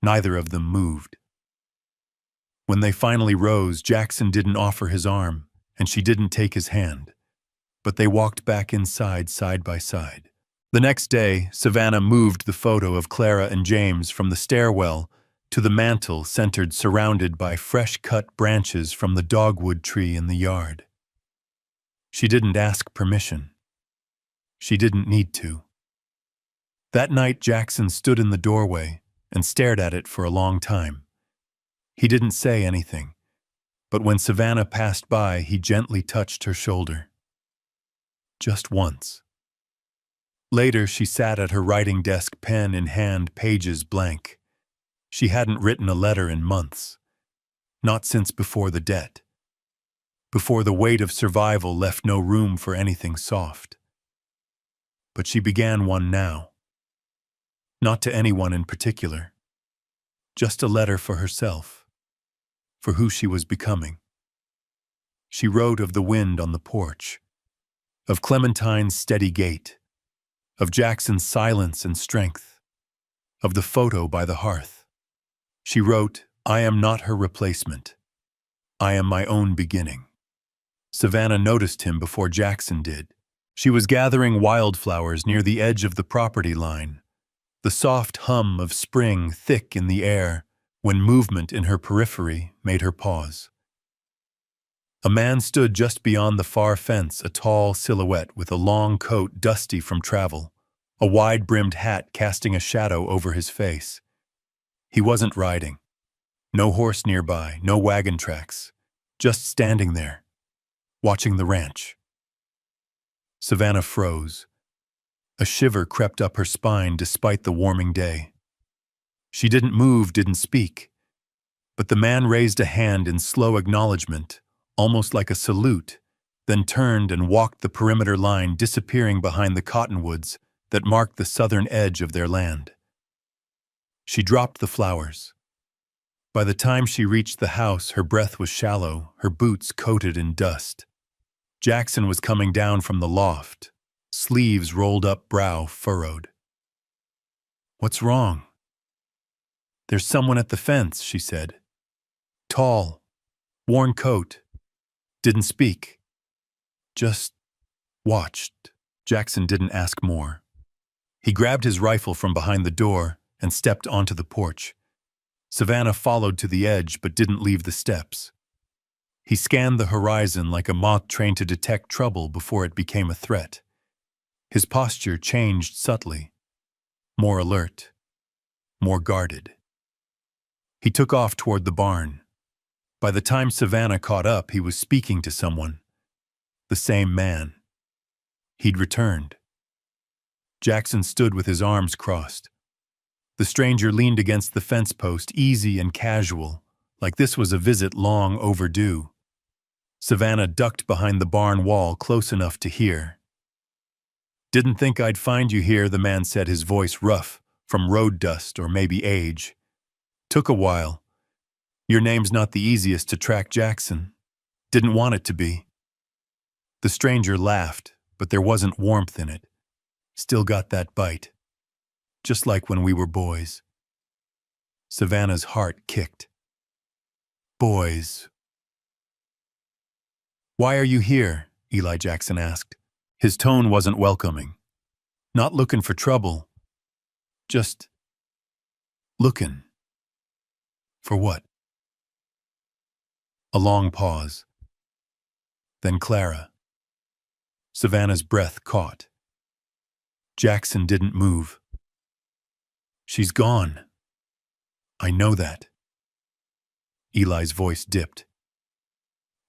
Speaker 1: Neither of them moved. When they finally rose, Jackson didn't offer his arm, and she didn't take his hand, but they walked back inside side by side. The next day, Savannah moved the photo of Clara and James from the stairwell to the mantel centered surrounded by fresh-cut branches from the dogwood tree in the yard. She didn't ask permission. She didn't need to. That night, Jackson stood in the doorway and stared at it for a long time. He didn't say anything, but when Savannah passed by, he gently touched her shoulder. Just once. Later, she sat at her writing desk, pen in hand, pages blank. She hadn't written a letter in months, not since before the debt. before the weight of survival left no room for anything soft. But she began one now. Not to anyone in particular. Just a letter for herself, for who she was becoming. She wrote of the wind on the porch, of Clementine's steady gait, of Jackson's silence and strength, of the photo by the hearth. She wrote, "I am not her replacement. I am my own beginning." Savannah noticed him before Jackson did. She was gathering wildflowers near the edge of the property line, the soft hum of spring thick in the air, when movement in her periphery made her pause. A man stood just beyond the far fence, a tall silhouette with a long coat dusty from travel, a wide-brimmed hat casting a shadow over his face. He wasn't riding. No horse nearby, no wagon tracks, just standing there, watching the ranch. Savannah froze. A shiver crept up her spine despite the warming day. She didn't move, didn't speak, but the man raised a hand in slow acknowledgement, almost like a salute, then turned and walked the perimeter line, disappearing behind the cottonwoods that marked the southern edge of their land. She dropped the flowers. By the time she reached the house, her breath was shallow, her boots coated in dust. Jackson was coming down from the loft, sleeves rolled up, brow furrowed. "What's wrong?" "There's someone at the fence," she said. Tall, worn coat. Didn't speak. Just watched. Jackson didn't ask more. He grabbed his rifle from behind the door and stepped onto the porch. Savannah followed to the edge but didn't leave the steps. He scanned the horizon like a moth trained to detect trouble before it became a threat. His posture changed subtly, more alert, more guarded. He took off toward the barn. By the time Savannah caught up, he was speaking to someone. The same man. He'd returned. Jackson stood with his arms crossed. The stranger leaned against the fence post, easy and casual, like this was a visit long overdue. Savannah ducked behind the barn wall, close enough to hear. "Didn't think I'd find you here," the man said, his voice rough, from road dust or maybe age. "Took a while. Your name's not the easiest to track, Jackson. Didn't want it to be." The stranger laughed, but there wasn't warmth in it. Still got that bite. Just like when we were boys. Savannah's heart kicked. Boys. "Why are you here?" Eli Jackson asked. His tone wasn't welcoming. "Not looking for trouble. Just looking." "For what?" A long pause. Then Clara. Savannah's breath caught. Jackson didn't move. "She's gone. I know that." Eli's voice dipped.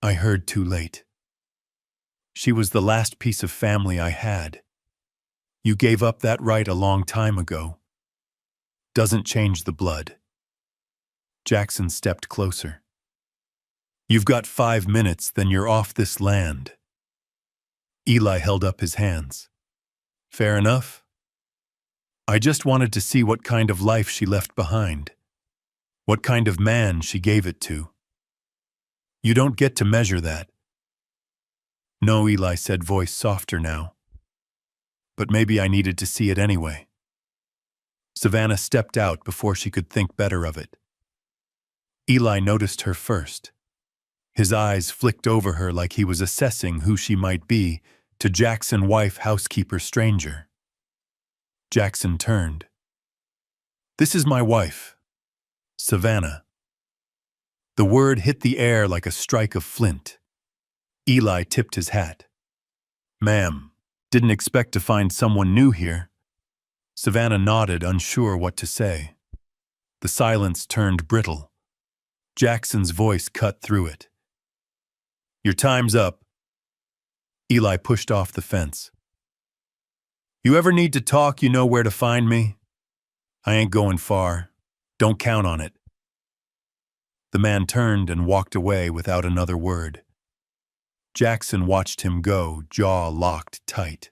Speaker 1: "I heard too late. She was the last piece of family I had. You gave up that right a long time ago. Doesn't change the blood." Jackson stepped closer. "You've got 5 minutes, then you're off this land." Eli held up his hands. "Fair enough. I just wanted to see what kind of life she left behind. What kind of man she gave it to. You don't get to measure that." "No," Eli said, voice softer now. "But maybe I needed to see it anyway." Savannah stepped out before she could think better of it. Eli noticed her first. His eyes flicked over her like he was assessing who she might be, to Jackson, wife, housekeeper, stranger. Jackson turned. "This is my wife, Savannah." The word hit the air like a strike of flint. Eli tipped his hat. "Ma'am, didn't expect to find someone new here." Savannah nodded, unsure what to say. The silence turned brittle. Jackson's voice cut through it. "Your time's up." Eli pushed off the fence. "You ever need to talk, you know where to find me. I ain't going far. Don't count on it." The man turned and walked away without another word. Jackson watched him go, jaw locked tight.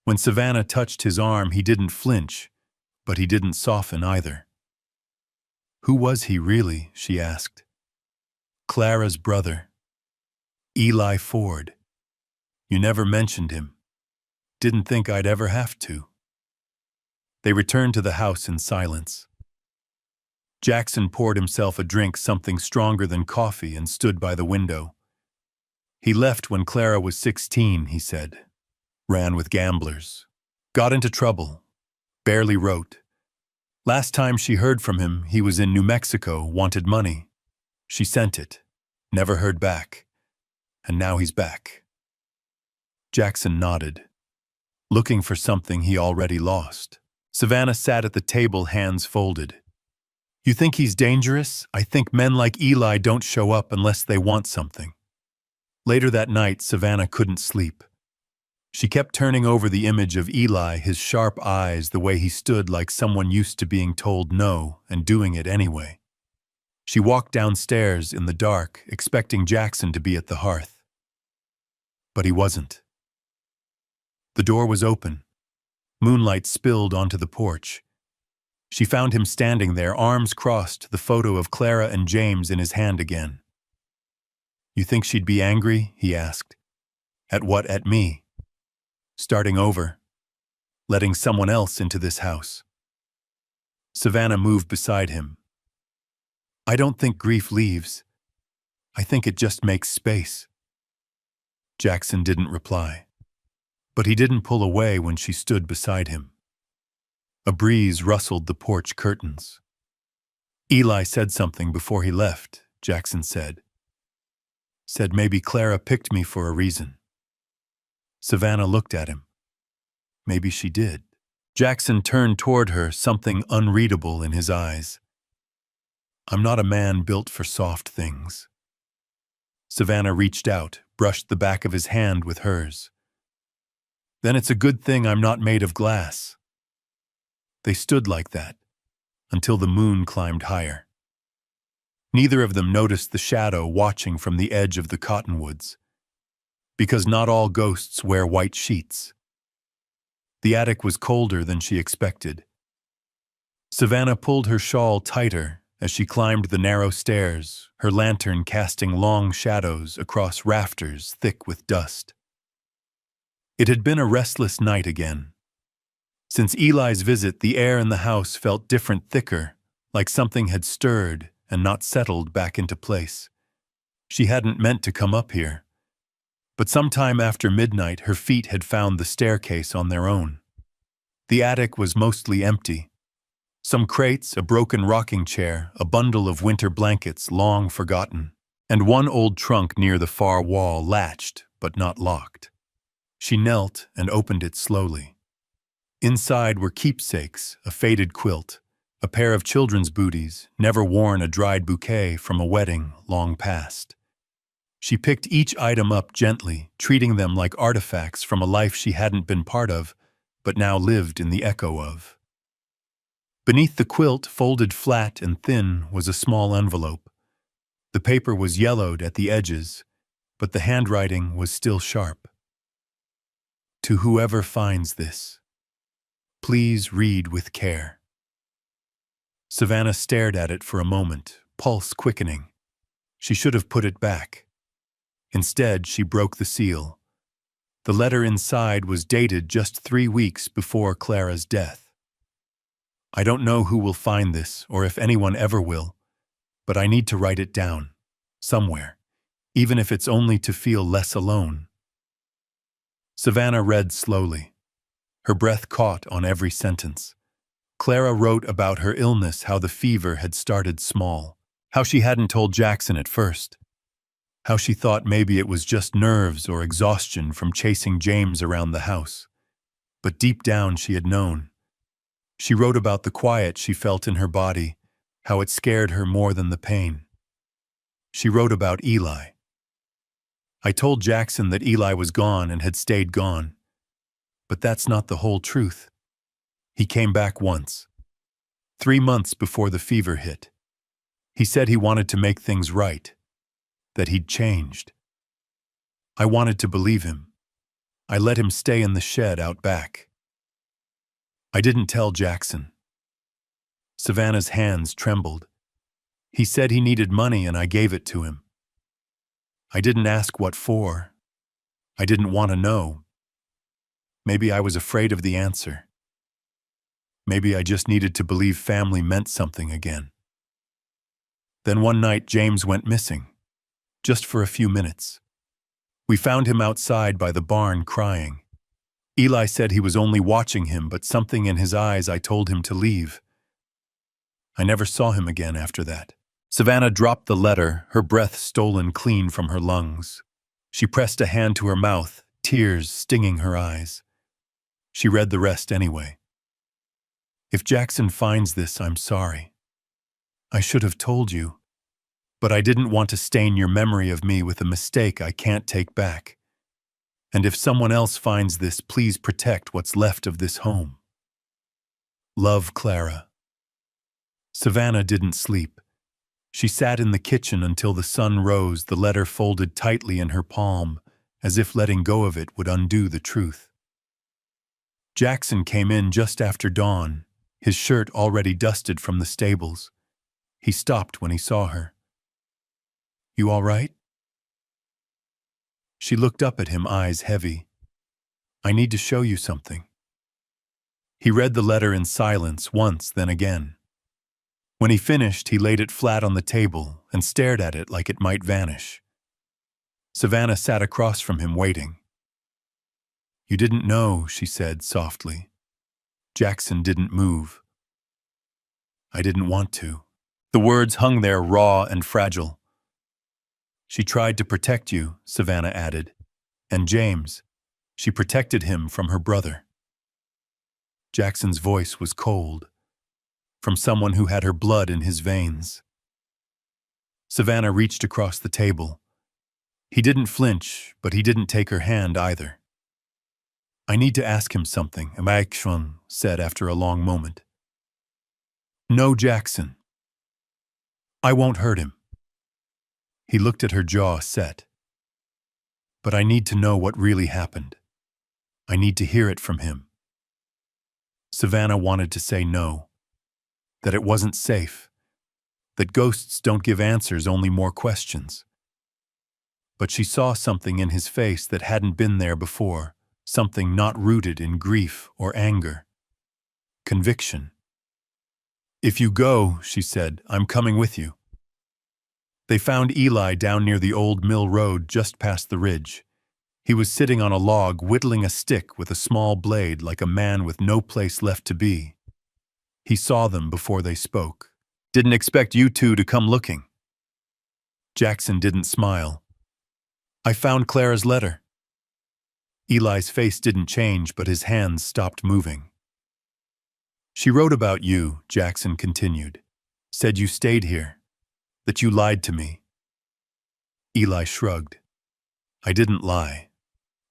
Speaker 1: When Savannah touched his arm, he didn't flinch, but he didn't soften either. "Who was he really?" she asked. "Clara's brother. Eli Ford. You never mentioned him. Didn't think I'd ever have to." They returned to the house in silence. Jackson poured himself a drink, something stronger than coffee, and stood by the window. "He left when Clara was 16, he said. Ran with gamblers. Got into trouble. Barely wrote. Last time she heard from him, he was in New Mexico, wanted money. She sent it. Never heard back. And now he's back." Jackson nodded, looking for something he already lost. Savannah sat at the table, hands folded. "You think he's dangerous? I think men like Eli don't show up unless they want something." Later that night, Savannah couldn't sleep. She kept turning over the image of Eli, his sharp eyes, the way he stood like someone used to being told no and doing it anyway. She walked downstairs in the dark, expecting Jackson to be at the hearth. But he wasn't. The door was open. Moonlight spilled onto the porch. She found him standing there, arms crossed, the photo of Clara and James in his hand again. "You think she'd be angry?" he asked. "At what? At me? Starting over? Letting someone else into this house?" Savannah moved beside him. "I don't think grief leaves. I think it just makes space." Jackson didn't reply. But he didn't pull away when she stood beside him. A breeze rustled the porch curtains. "Eli said something before he left," Jackson said. "Said maybe Clara picked me for a reason." Savannah looked at him. Maybe she did. Jackson turned toward her, something unreadable in his eyes. "I'm not a man built for soft things." Savannah reached out, brushed the back of his hand with hers. "Then it's a good thing I'm not made of glass." They stood like that, until the moon climbed higher. Neither of them noticed the shadow watching from the edge of the cottonwoods, because not all ghosts wear white sheets. The attic was colder than she expected. Savannah pulled her shawl tighter as she climbed the narrow stairs, her lantern casting long shadows across rafters thick with dust. It had been a restless night again. Since Eli's visit, the air in the house felt different, thicker, like something had stirred and not settled back into place. She hadn't meant to come up here. But sometime after midnight, her feet had found the staircase on their own. The attic was mostly empty. Some crates, a broken rocking chair, a bundle of winter blankets long forgotten, and one old trunk near the far wall, latched but not locked. She knelt and opened it slowly. Inside were keepsakes, a faded quilt, a pair of children's booties, never worn, a dried bouquet from a wedding long past. She picked each item up gently, treating them like artifacts from a life she hadn't been part of, but now lived in the echo of. Beneath the quilt, folded flat and thin, was a small envelope. The paper was yellowed at the edges, but the handwriting was still sharp. "To whoever finds this, please read with care." Savannah stared at it for a moment, pulse quickening. She should have put it back. Instead, she broke the seal. The letter inside was dated just 3 weeks before Clara's death. "I don't know who will find this, or if anyone ever will, but I need to write it down, somewhere, even if it's only to feel less alone." Savannah read slowly. Her breath caught on every sentence. Clara wrote about her illness, how the fever had started small, how she hadn't told Jackson at first, how she thought maybe it was just nerves or exhaustion from chasing James around the house. But deep down she had known. She wrote about the quiet she felt in her body, how it scared her more than the pain. She wrote about Eli. "I told Jackson that Eli was gone and had stayed gone. But that's not the whole truth. He came back once, 3 months before the fever hit. He said he wanted to make things right, that he'd changed. I wanted to believe him. I let him stay in the shed out back. I didn't tell Jackson. Savannah's hands trembled. He said he needed money and I gave it to him. I didn't ask what for. I didn't want to know. Maybe I was afraid of the answer. Maybe I just needed to believe family meant something again. Then one night James went missing, just for a few minutes. We found him outside by the barn crying. Eli said he was only watching him, but something in his eyes I told him to leave. I never saw him again after that. Savannah dropped the letter, her breath stolen clean from her lungs. She pressed a hand to her mouth, tears stinging her eyes. She read the rest anyway. If Jackson finds this, I'm sorry. I should have told you, but I didn't want to stain your memory of me with a mistake I can't take back. And if someone else finds this, please protect what's left of this home. Love, Clara. Savannah didn't sleep. She sat in the kitchen until the sun rose, the letter folded tightly in her palm, as if letting go of it would undo the truth. Jackson came in just after dawn, his shirt already dusted from the stables. He stopped when he saw her. You all right? She looked up at him, eyes heavy. I need to show you something. He read the letter in silence once, then again. When he finished, he laid it flat on the table and stared at it like it might vanish. Savannah sat across from him, waiting. You didn't know, she said softly. Jackson didn't move. I didn't want to. The words hung there raw and fragile. She tried to protect you, Savannah added. And James, she protected him from her brother. Jackson's voice was cold, from someone who had her blood in his veins. Savannah reached across the table. He didn't flinch, but he didn't take her hand either. I need to ask him something, Amaikshun said after a long moment. No, Jackson. I won't hurt him. He looked at her, jaw set. But I need to know what really happened. I need to hear it from him. Savannah wanted to say no, that it wasn't safe, that ghosts don't give answers, only more questions. But she saw something in his face that hadn't been there before, something not rooted in grief or anger. Conviction. If you go, she said, I'm coming with you. They found Eli down near the old mill road just past the ridge. He was sitting on a log, whittling a stick with a small blade like a man with no place left to be. He saw them before they spoke. Didn't expect you two to come looking. Jackson didn't smile. I found Clara's letter. Eli's face didn't change, but his hands stopped moving. She wrote about you, Jackson continued. Said you stayed here, that you lied to me. Eli shrugged. I didn't lie.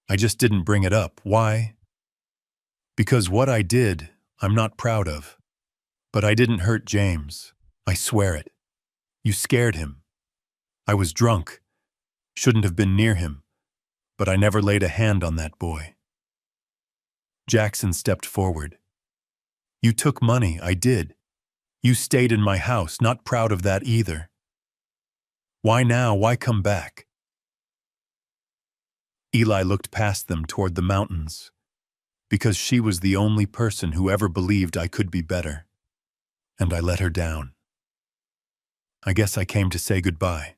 Speaker 1: I just didn't bring it up. Why? Because what I did, I'm not proud of. But I didn't hurt James. I swear it. You scared him. I was drunk. Shouldn't have been near him. But I never laid a hand on that boy. Jackson stepped forward. You took money, I did. You stayed in my house, not proud of that either. Why now? Why come back? Eli looked past them toward the mountains, because she was the only person who ever believed I could be better. And I let her down. I guess I came to say goodbye.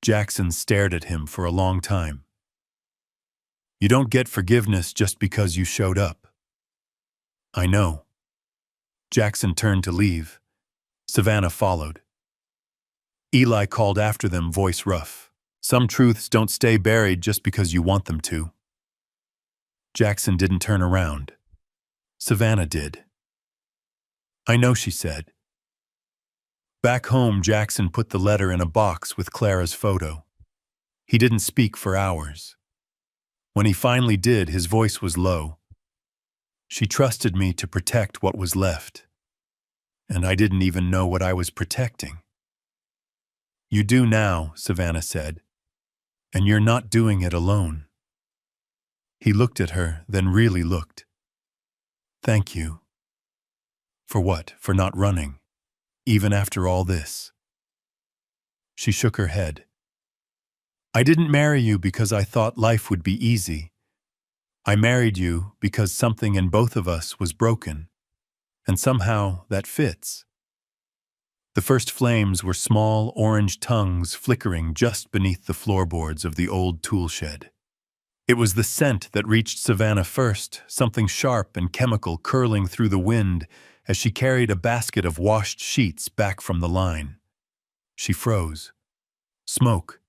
Speaker 1: Jackson stared at him for a long time. You don't get forgiveness just because you showed up. I know. Jackson turned to leave. Savannah followed. Eli called after them, voice rough. Some truths don't stay buried just because you want them to. Jackson didn't turn around. Savannah did. I know, she said. Back home, Jackson put the letter in a box with Clara's photo. He didn't speak for hours. When he finally did, his voice was low. She trusted me to protect what was left. And I didn't even know what I was protecting. You do now, Savannah said. And you're not doing it alone. He looked at her, then really looked. Thank you. For what? For not running, even after all this. She shook her head. I didn't marry you because I thought life would be easy. I married you because something in both of us was broken, and somehow that fits. The first flames were small orange tongues flickering just beneath the floorboards of the old tool shed. It was the scent that reached Savannah first, something sharp and chemical curling through the wind as she carried a basket of washed sheets back from the line. She froze. Smoke.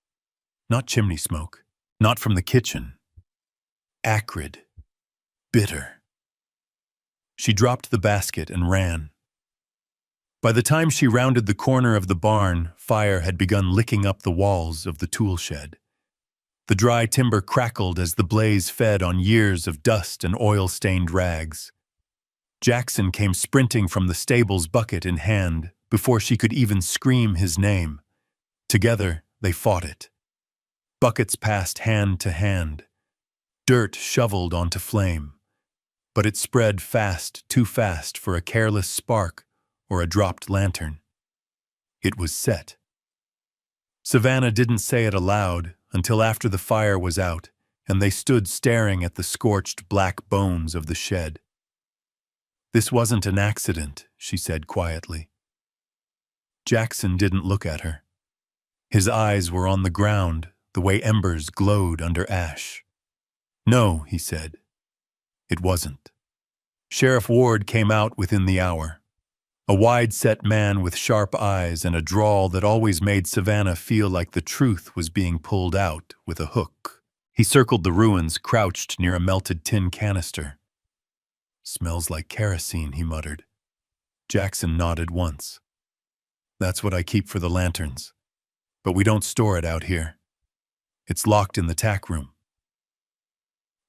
Speaker 1: Not chimney smoke. Not from the kitchen. Acrid. Bitter. She dropped the basket and ran. By the time she rounded the corner of the barn, fire had begun licking up the walls of the tool shed. The dry timber crackled as the blaze fed on years of dust and oil-stained rags. Jackson came sprinting from the stables, bucket in hand, before she could even scream his name. Together, they fought it. Buckets passed hand to hand. Dirt shoveled onto flame. But it spread fast, too fast for a careless spark or a dropped lantern. It was set. Savannah didn't say it aloud until after the fire was out, and they stood staring at the scorched black bones of the shed. This wasn't an accident, she said quietly. Jackson didn't look at her. His eyes were on the ground, the way embers glowed under ash. No, he said. It wasn't. Sheriff Ward came out within the hour. A wide-set man with sharp eyes and a drawl that always made Savannah feel like the truth was being pulled out with a hook. He circled the ruins, crouched near a melted tin canister. Smells like kerosene, he muttered. Jackson nodded once. That's what I keep for the lanterns. But we don't store it out here. It's locked in the tack room.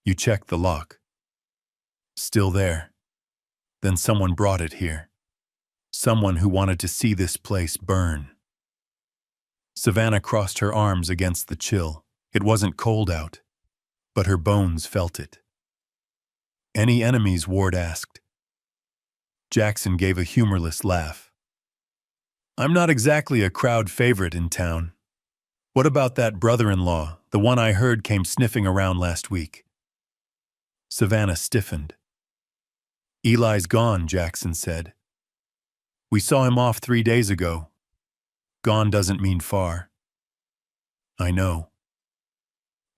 Speaker 1: You checked the lock. Still there. Then someone brought it here. Someone who wanted to see this place burn. Savannah crossed her arms against the chill. It wasn't cold out, but her bones felt it. Any enemies? Ward asked. Jackson gave a humorless laugh. I'm not exactly a crowd favorite in town. What about that brother-in-law, the one I heard came sniffing around last week? Savannah stiffened. Eli's gone, Jackson said. We saw him off 3 days ago. Gone doesn't mean far. I know.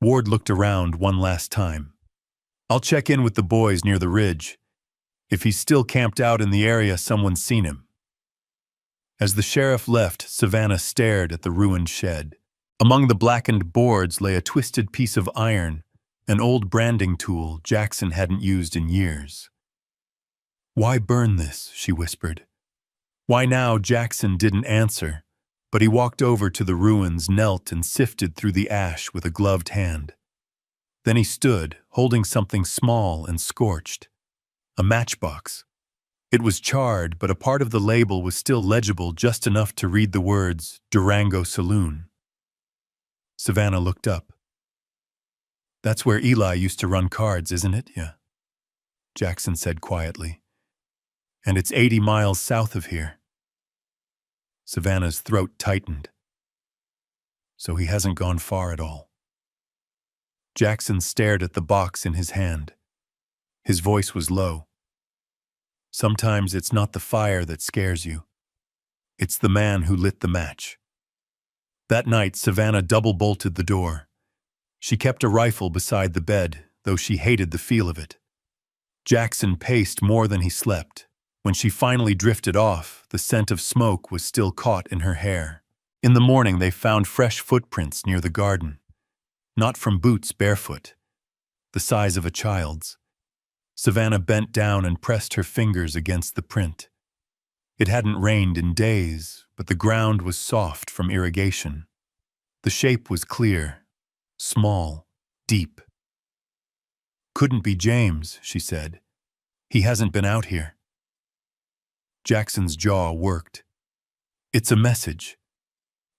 Speaker 1: Ward looked around one last time. I'll check in with the boys near the ridge. If he's still camped out in the area, someone's seen him. As the sheriff left, Savannah stared at the ruined shed. Among the blackened boards lay a twisted piece of iron, an old branding tool Jackson hadn't used in years. Why burn this? She whispered. Why now? Jackson didn't answer, but he walked over to the ruins, knelt and sifted through the ash with a gloved hand. Then he stood, holding something small and scorched. A matchbox. It was charred, but a part of the label was still legible, just enough to read the words, Durango Saloon. Savannah looked up. That's where Eli used to run cards, isn't it? Yeah, Jackson said quietly. And it's 80 miles south of here. Savannah's throat tightened. So he hasn't gone far at all. Jackson stared at the box in his hand. His voice was low. Sometimes it's not the fire that scares you. It's the man who lit the match. That night, Savannah double-bolted the door. She kept a rifle beside the bed, though she hated the feel of it. Jackson paced more than he slept. When she finally drifted off, the scent of smoke was still caught in her hair. In the morning, they found fresh footprints near the garden. Not from boots, barefoot. The size of a child's. Savannah bent down and pressed her fingers against the print. It hadn't rained in days, but the ground was soft from irrigation. The shape was clear, small, deep. Couldn't be James, she said. He hasn't been out here. Jackson's jaw worked. It's a message.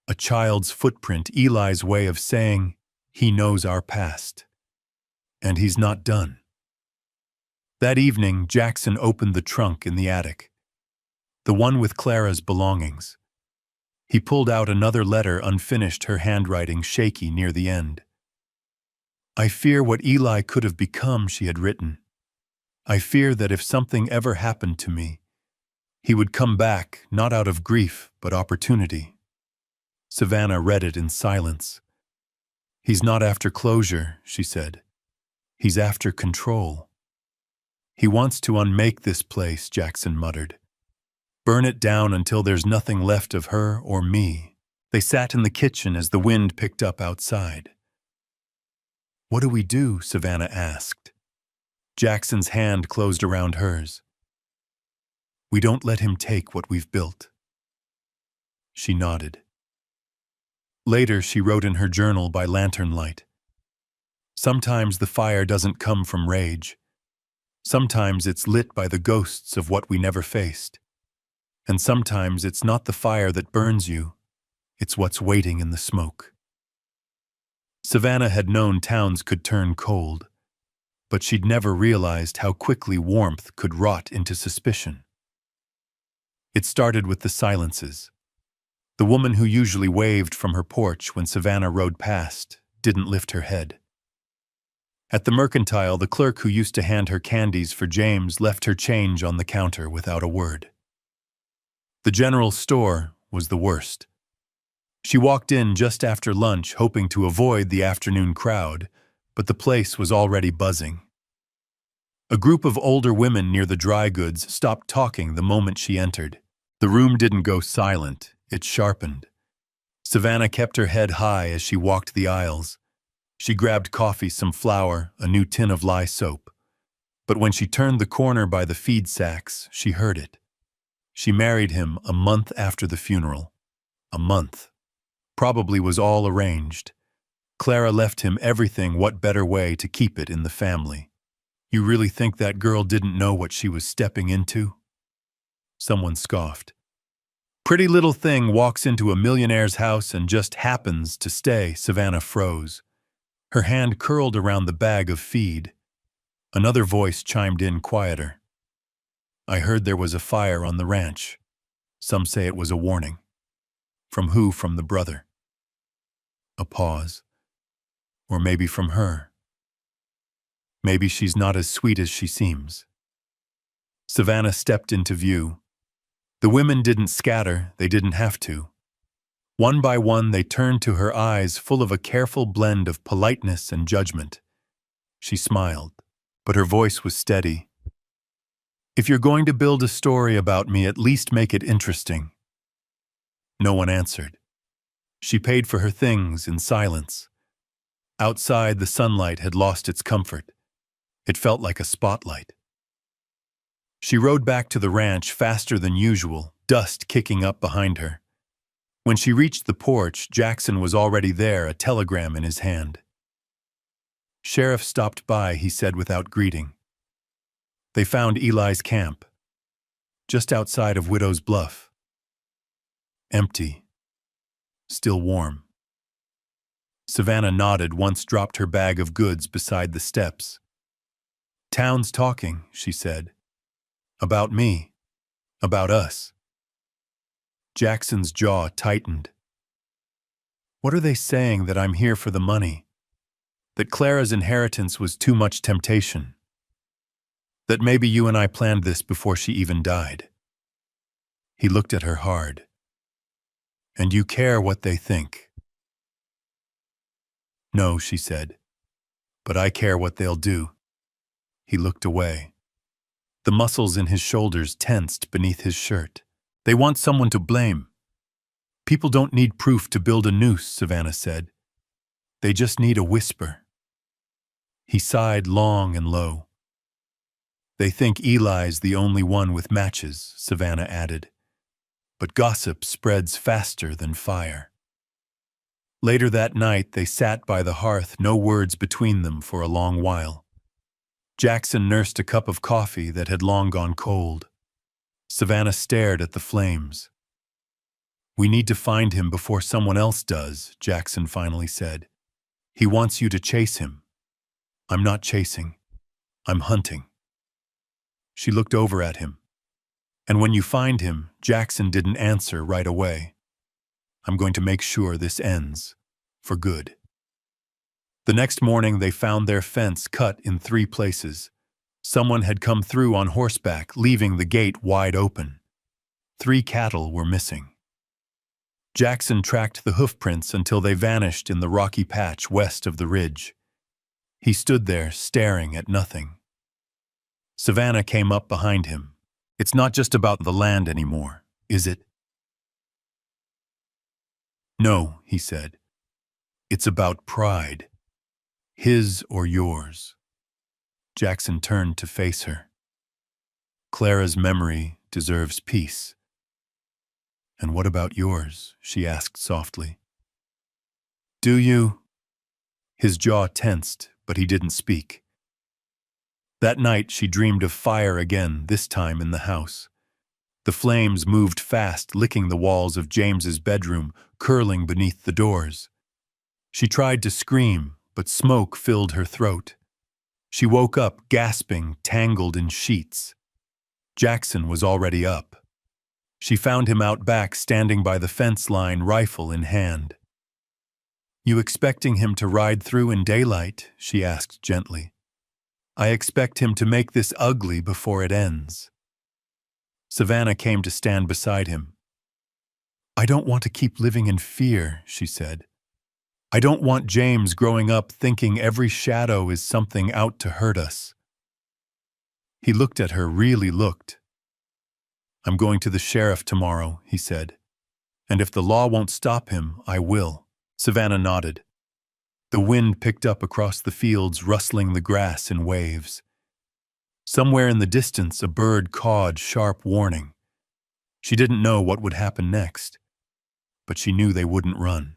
Speaker 1: A child's footprint, Eli's way of saying, He knows our past. And he's not done. That evening, Jackson opened the trunk in the attic, the one with Clara's belongings. He pulled out another letter unfinished, her handwriting shaky near the end. I fear what Eli could have become, she had written. I fear that if something ever happened to me, he would come back, not out of grief, but opportunity. Savannah read it in silence. He's not after closure, she said. He's after control. He wants to unmake this place, Jackson muttered. Burn it down until there's nothing left of her or me. They sat in the kitchen as the wind picked up outside. What do we do? Savannah asked. Jackson's hand closed around hers. We don't let him take what we've built. She nodded. Later, she wrote in her journal by lantern light. Sometimes the fire doesn't come from rage. Sometimes it's lit by the ghosts of what we never faced. And sometimes it's not the fire that burns you, it's what's waiting in the smoke. Savannah had known towns could turn cold, but she'd never realized how quickly warmth could rot into suspicion. It started with the silences. The woman who usually waved from her porch when Savannah rode past didn't lift her head. At the mercantile, the clerk who used to hand her candies for James left her change on the counter without a word. The general store was the worst. She walked in just after lunch, hoping to avoid the afternoon crowd, but the place was already buzzing. A group of older women near the dry goods stopped talking the moment she entered. The room didn't go silent, it sharpened. Savannah kept her head high as she walked the aisles. She grabbed coffee, some flour, a new tin of lye soap. But when she turned the corner by the feed sacks, she heard it. She married him a month after the funeral. A month. Probably was all arranged. Clara left him everything. What better way to keep it in the family? You really think that girl didn't know what she was stepping into? Someone scoffed. Pretty little thing walks into a millionaire's house and just happens to stay. Savannah froze. Her hand curled around the bag of feed. Another voice chimed in quieter. I heard there was a fire on the ranch. Some say it was a warning. From who? From the brother. A pause. Or maybe from her. Maybe she's not as sweet as she seems. Savannah stepped into view. The women didn't scatter, they didn't have to. One by one, they turned to her, eyes full of a careful blend of politeness and judgment. She smiled, but her voice was steady. If you're going to build a story about me, at least make it interesting. No one answered. She paid for her things in silence. Outside, the sunlight had lost its comfort. It felt like a spotlight. She rode back to the ranch faster than usual, dust kicking up behind her. When she reached the porch, Jackson was already there, a telegram in his hand. Sheriff stopped by, he said without greeting. They found Eli's camp, just outside of Widow's Bluff. Empty. Still warm. Savannah nodded, once dropped her bag of goods beside the steps. Town's talking, she said. About me. About us. Jackson's jaw tightened. What are they saying? That I'm here for the money? That Clara's inheritance was too much temptation? That maybe you and I planned this before she even died? He looked at her hard. And you care what they think? No, she said. But I care what they'll do. He looked away. The muscles in his shoulders tensed beneath his shirt. They want someone to blame. People don't need proof to build a noose, Savannah said. They just need a whisper. He sighed long and low. They think Eli's the only one with matches, Savannah added. But gossip spreads faster than fire. Later that night, they sat by the hearth, no words between them for a long while. Jackson nursed a cup of coffee that had long gone cold. Savannah stared at the flames. We need to find him before someone else does, Jackson finally said. He wants you to chase him. I'm not chasing. I'm hunting. She looked over at him. And when you find him, Jackson didn't answer right away. I'm going to make sure this ends. For good. The next morning they found their fence cut in 3 places. Someone had come through on horseback, leaving the gate wide open. 3 cattle were missing. Jackson tracked the hoofprints until they vanished in the rocky patch west of the ridge. He stood there, staring at nothing. Savannah came up behind him. It's not just about the land anymore, is it? No, he said. It's about pride. His or yours. Jackson turned to face her. Clara's memory deserves peace. And what about yours? She asked softly. Do you? His jaw tensed, but he didn't speak. That night she dreamed of fire again, this time in the house. The flames moved fast, licking the walls of James's bedroom, curling beneath the doors. She tried to scream, but smoke filled her throat. She woke up, gasping, tangled in sheets. Jackson was already up. She found him out back, standing by the fence line, rifle in hand. You expecting him to ride through in daylight? She asked gently. I expect him to make this ugly before it ends. Savannah came to stand beside him. I don't want to keep living in fear, she said. I don't want James growing up thinking every shadow is something out to hurt us. He looked at her, really looked. I'm going to the sheriff tomorrow, he said. And if the law won't stop him, I will. Savannah nodded. The wind picked up across the fields, rustling the grass in waves. Somewhere in the distance, a bird cawed sharp warning. She didn't know what would happen next, but she knew they wouldn't run.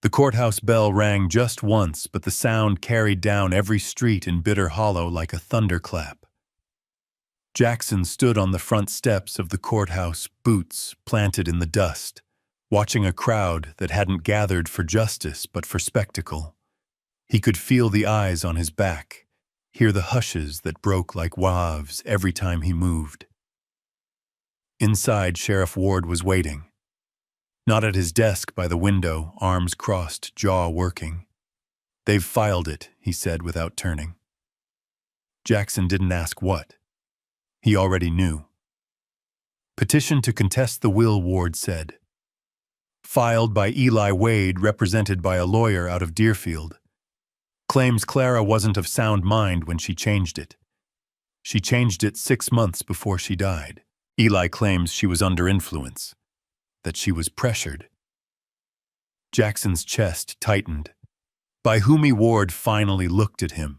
Speaker 1: The courthouse bell rang just once, but the sound carried down every street in Bitter Hollow like a thunderclap. Jackson stood on the front steps of the courthouse, boots planted in the dust, watching a crowd that hadn't gathered for justice but for spectacle. He could feel the eyes on his back, hear the hushes that broke like waves every time he moved. Inside, Sheriff Ward was waiting. Not at his desk by the window, arms crossed, jaw working. They've filed it, he said without turning. Jackson didn't ask what. He already knew. Petition to contest the will, Ward said. Filed by Eli Wade, represented by a lawyer out of Deerfield. Claims Clara wasn't of sound mind when she changed it. She changed it 6 months before she died. Eli claims she was under influence, that she was pressured. Jackson's chest tightened. By whom Ward finally looked at him.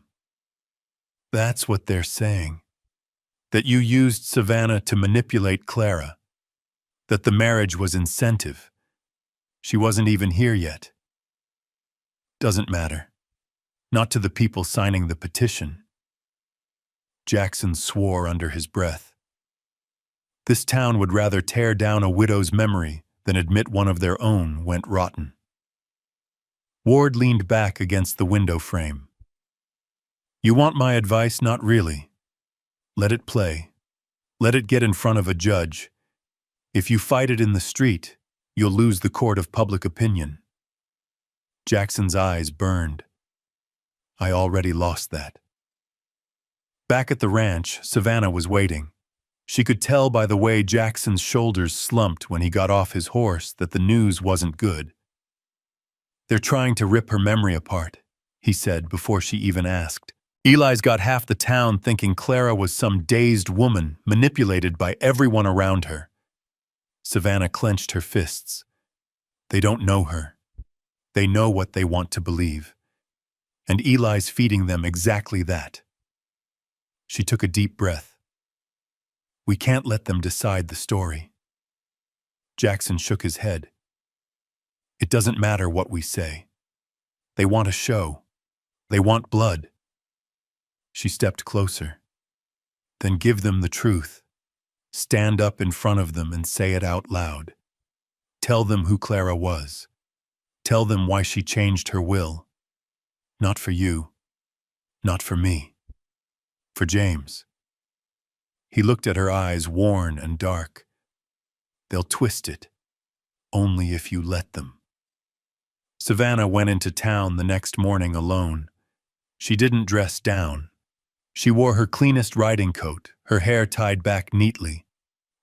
Speaker 1: That's what they're saying. That you used Savannah to manipulate Clara. That the marriage was incentive. She wasn't even here yet. Doesn't matter. Not to the people signing the petition. Jackson swore under his breath. This town would rather tear down a widow's memory than admit one of their own went rotten. Ward leaned back against the window frame. You want my advice? Not really. Let it play. Let it get in front of a judge. If you fight it in the street, you'll lose the court of public opinion. Jackson's eyes burned. I already lost that. Back at the ranch, Savannah was waiting. She could tell by the way Jackson's shoulders slumped when he got off his horse that the news wasn't good. They're trying to rip her memory apart, he said before she even asked. Eli's got half the town thinking Clara was some dazed woman manipulated by everyone around her. Savannah clenched her fists. They don't know her. They know what they want to believe. And Eli's feeding them exactly that. She took a deep breath. We can't let them decide the story. Jackson shook his head. It doesn't matter what we say. They want a show. They want blood. She stepped closer. Then give them the truth. Stand up in front of them and say it out loud. Tell them who Clara was. Tell them why she changed her will. Not for you, not for me, for James. He looked at her eyes, worn and dark. They'll twist it, only if you let them. Savannah went into town the next morning alone. She didn't dress down. She wore her cleanest riding coat, her hair tied back neatly.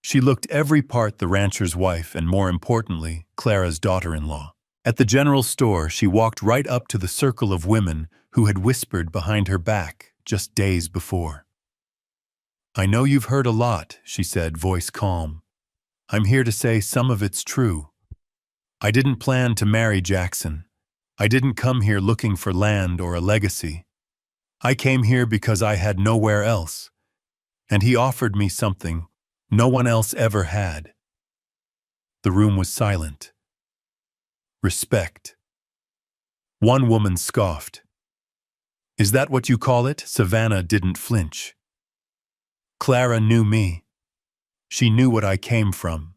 Speaker 1: She looked every part the rancher's wife and, more importantly, Clara's daughter-in-law. At the general store, she walked right up to the circle of women who had whispered behind her back just days before. "I know you've heard a lot," she said, voice calm. "I'm here to say some of it's true. I didn't plan to marry Jackson. I didn't come here looking for land or a legacy. I came here because I had nowhere else, and he offered me something no one else ever had." The room was silent. Respect. One woman scoffed. "Is that what you call it?" Savannah didn't flinch. "Clara knew me. She knew what I came from.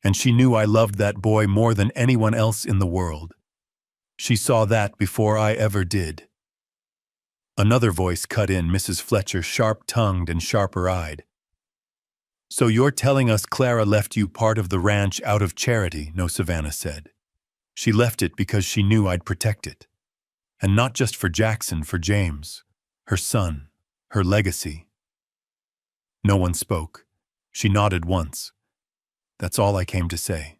Speaker 1: And she knew I loved that boy more than anyone else in the world. She saw that before I ever did." Another voice cut in, Mrs. Fletcher, sharp-tongued and sharper-eyed. "So you're telling us Clara left you part of the ranch out of charity?" "No," Savannah said. "She left it because she knew I'd protect it. And not just for Jackson, for James, her son, her legacy." No one spoke. She nodded once. "That's all I came to say."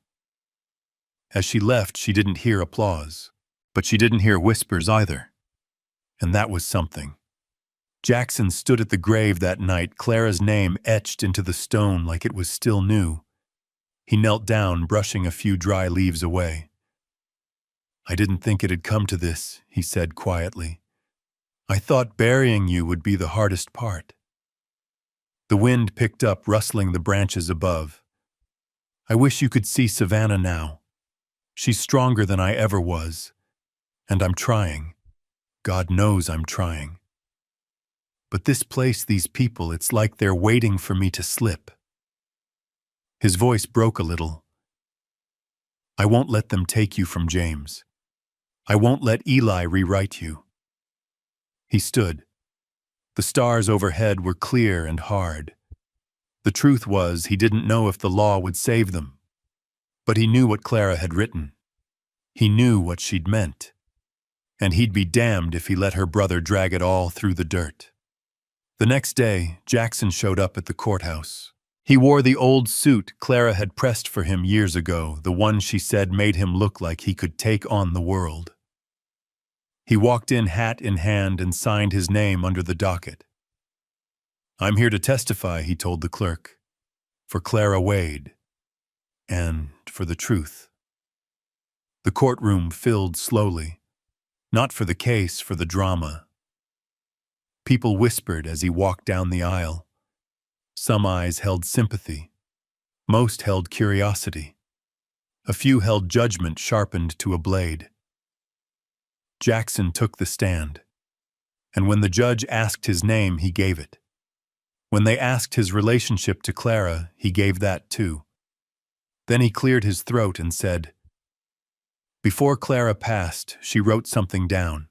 Speaker 1: As she left, she didn't hear applause, but she didn't hear whispers either. And that was something. Jackson stood at the grave that night, Clara's name etched into the stone like it was still new. He knelt down, brushing a few dry leaves away. "I didn't think it'd come to this," he said quietly. "I thought burying you would be the hardest part." The wind picked up, rustling the branches above. "I wish you could see Savannah now. She's stronger than I ever was. And I'm trying. God knows I'm trying. But this place, these people, it's like they're waiting for me to slip." His voice broke a little. "I won't let them take you from James. I won't let Eli rewrite you." He stood. The stars overhead were clear and hard. The truth was, he didn't know if the law would save them. But he knew what Clara had written. He knew what she'd meant. And he'd be damned if he let her brother drag it all through the dirt. The next day, Jackson showed up at the courthouse. He wore the old suit Clara had pressed for him years ago, the one she said made him look like he could take on the world. He walked in, hat in hand, and signed his name under the docket. "I'm here to testify," he told the clerk, "for Clara Wade, and for the truth." The courtroom filled slowly, not for the case, for the drama. People whispered as he walked down the aisle. Some eyes held sympathy. Most held curiosity. A few held judgment sharpened to a blade. Jackson took the stand. And when the judge asked his name, he gave it. When they asked his relationship to Clara, he gave that too. Then he cleared his throat and said, "Before Clara passed, she wrote something down.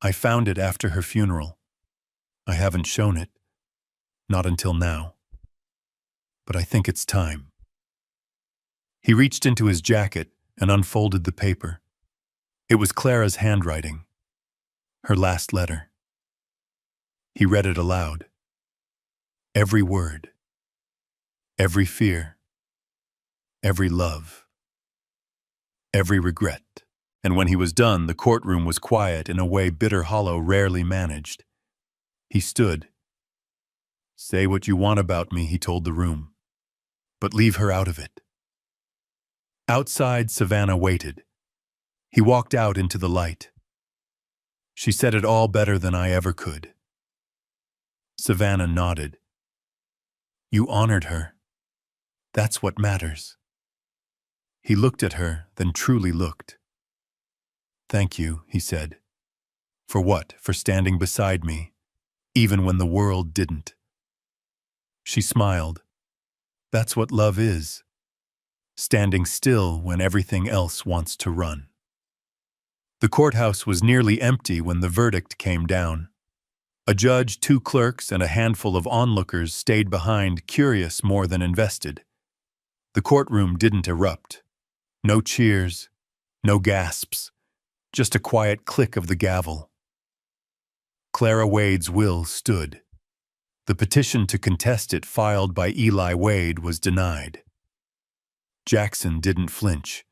Speaker 1: I found it after her funeral. I haven't shown it. Not until now. But I think it's time." He reached into his jacket and unfolded the paper. It was Clara's handwriting. Her last letter. He read it aloud. Every word. Every fear. Every love. Every regret. And when he was done, the courtroom was quiet in a way Bitter Hollow rarely managed. He stood. "Say what you want about me," he told the room, "but leave her out of it." Outside, Savannah waited. He walked out into the light. "She said it all better than I ever could." Savannah nodded. "You honored her. That's what matters." He looked at her, then truly looked. "Thank you," he said. "For what? For standing beside me, even when the world didn't." She smiled. "That's what love is. standing still when everything else wants to run. The courthouse was nearly empty when the verdict came down. A judge, 2 clerks, and a handful of onlookers stayed behind, curious more than invested. The courtroom didn't erupt. No cheers, no gasps, just a quiet click of the gavel. Clara Wade's will stood. The petition to contest it filed by Eli Wade was denied. Jackson didn't flinch.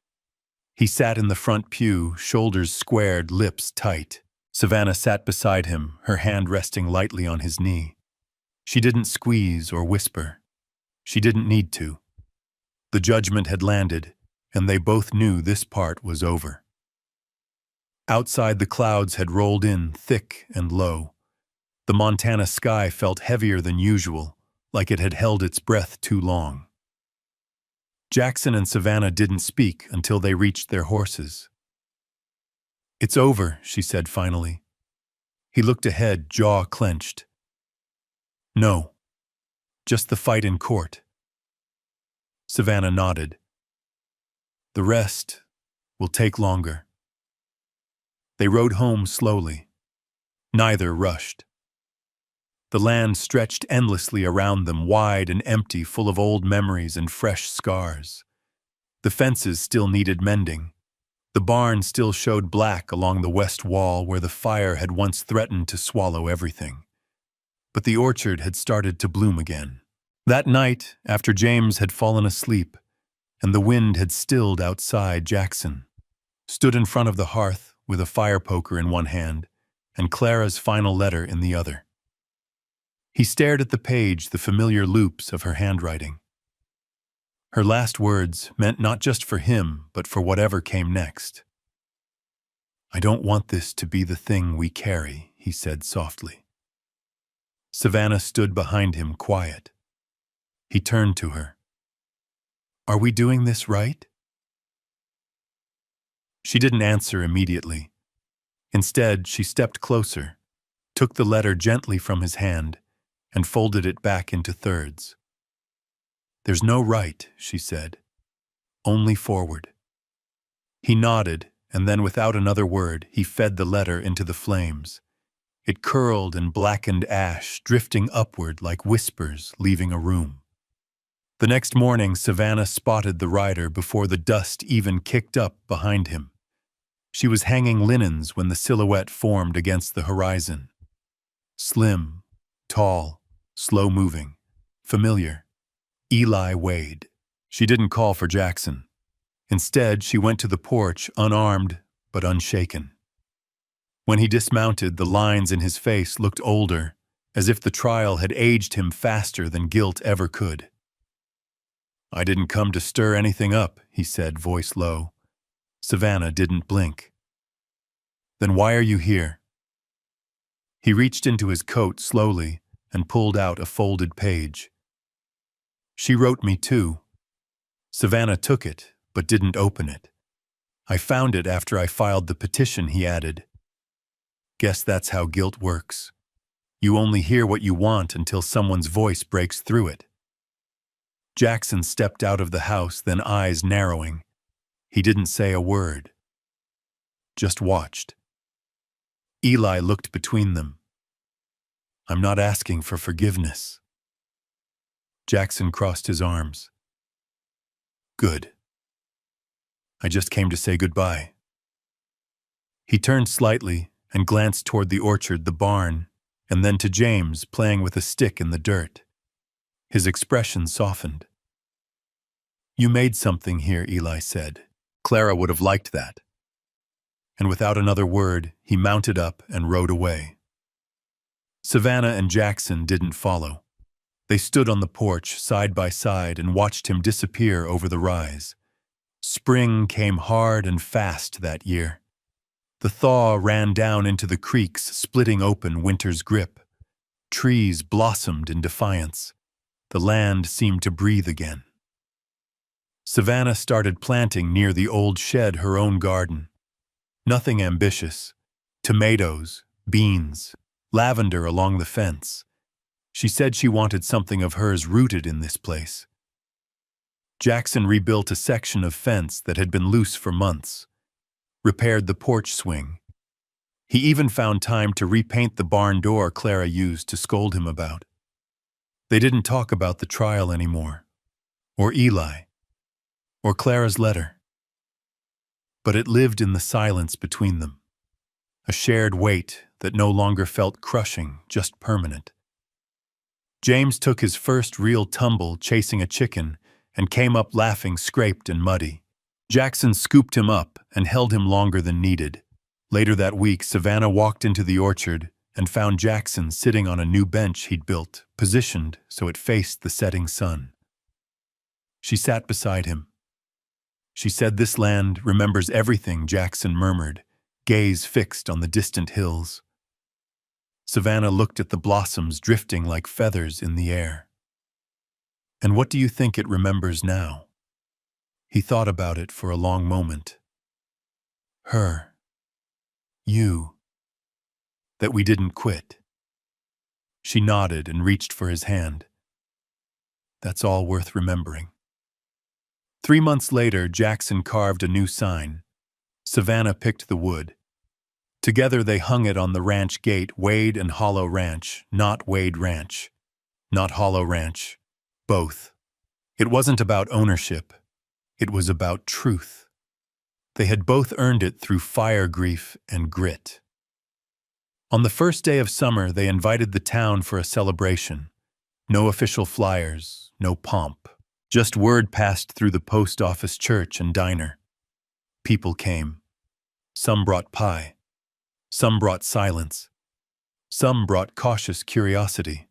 Speaker 1: He sat in the front pew, shoulders squared, lips tight. Savannah sat beside him, her hand resting lightly on his knee. She didn't squeeze or whisper. She didn't need to. The judgment had landed, and they both knew this part was over. Outside, the clouds had rolled in, thick and low. The Montana sky felt heavier than usual, like it had held its breath too long. Jackson and Savannah didn't speak until they reached their horses. "It's over," she said finally. He looked ahead, jaw clenched. "No, just the fight in court." Savannah nodded. "The rest will take longer." They rode home slowly. Neither rushed. The land stretched endlessly around them, wide and empty, full of old memories and fresh scars. The fences still needed mending. The barn still showed black along the west wall where the fire had once threatened to swallow everything. But the orchard had started to bloom again. That night, after James had fallen asleep and the wind had stilled outside, Jackson stood in front of the hearth with a fire poker in one hand and Clara's final letter in the other. He stared at the page, the familiar loops of her handwriting. Her last words meant not just for him, but for whatever came next. "I don't want this to be the thing we carry," he said softly. Savannah stood behind him, quiet. He turned to her. "Are we doing this right?" She didn't answer immediately. Instead, she stepped closer, took the letter gently from his hand, and folded it back into thirds. "There's no right," she said. "Only forward." He nodded, and then without another word, he fed the letter into the flames. It curled in blackened ash, drifting upward like whispers leaving a room. The next morning, Savannah spotted the rider before the dust even kicked up behind him. She was hanging linens when the silhouette formed against the horizon. Slim, tall, slow-moving, familiar. Eli Wade. She didn't call for Jackson. Instead, she went to the porch, unarmed but unshaken. When he dismounted, the lines in his face looked older, as if the trial had aged him faster than guilt ever could. "I didn't come to stir anything up," he said, voice low. Savannah didn't blink. "Then why are you here?" He reached into his coat slowly and pulled out a folded page. "She wrote me too." Savannah took it, but didn't open it. "I found it after I filed the petition," he added. "Guess that's how guilt works. You only hear what you want until someone's voice breaks through it." Jackson stepped out of the house, then eyes narrowing. He didn't say a word. Just watched. Eli looked between them. "I'm not asking for forgiveness." Jackson crossed his arms. "Good. I just came to say goodbye." He turned slightly and glanced toward the orchard, the barn, and then to James playing with a stick in the dirt. His expression softened. "You made something here," Eli said. "Clara would have liked that." And without another word, he mounted up and rode away. Savannah and Jackson didn't follow. They stood on the porch, side by side, and watched him disappear over the rise. Spring came hard and fast that year. The thaw ran down into the creeks, splitting open winter's grip. Trees blossomed in defiance. The land seemed to breathe again. Savannah started planting near the old shed her own garden. Nothing ambitious. Tomatoes, beans, lavender along the fence. She said she wanted something of hers rooted in this place. Jackson rebuilt a section of fence that had been loose for months, repaired the porch swing. He even found time to repaint the barn door Clara used to scold him about. They didn't talk about the trial anymore, or Eli, or Clara's letter. But it lived in the silence between them, a shared weight that no longer felt crushing, just permanent. James took his first real tumble chasing a chicken and came up laughing, scraped and muddy. Jackson scooped him up and held him longer than needed. Later that week, Savannah walked into the orchard and found Jackson sitting on a new bench he'd built, positioned so it faced the setting sun. She sat beside him. She said, "This land remembers everything," Jackson murmured, gaze fixed on the distant hills. Savannah looked at the blossoms drifting like feathers in the air. "And what do you think it remembers now?" He thought about it for a long moment. "Her. You. That we didn't quit." She nodded and reached for his hand. "That's all worth remembering." 3 months later, Jackson carved a new sign. Savannah picked the wood. Together they hung it on the ranch gate, Wade and Hollow Ranch, not Wade Ranch, not Hollow Ranch, both. It wasn't about ownership. It was about truth. They had both earned it through fire, grief, and grit. On the first day of summer, they invited the town for a celebration. No official flyers, no pomp. Just word passed through the post office, church, and diner. People came. Some brought pie. Some brought silence. Some brought cautious curiosity.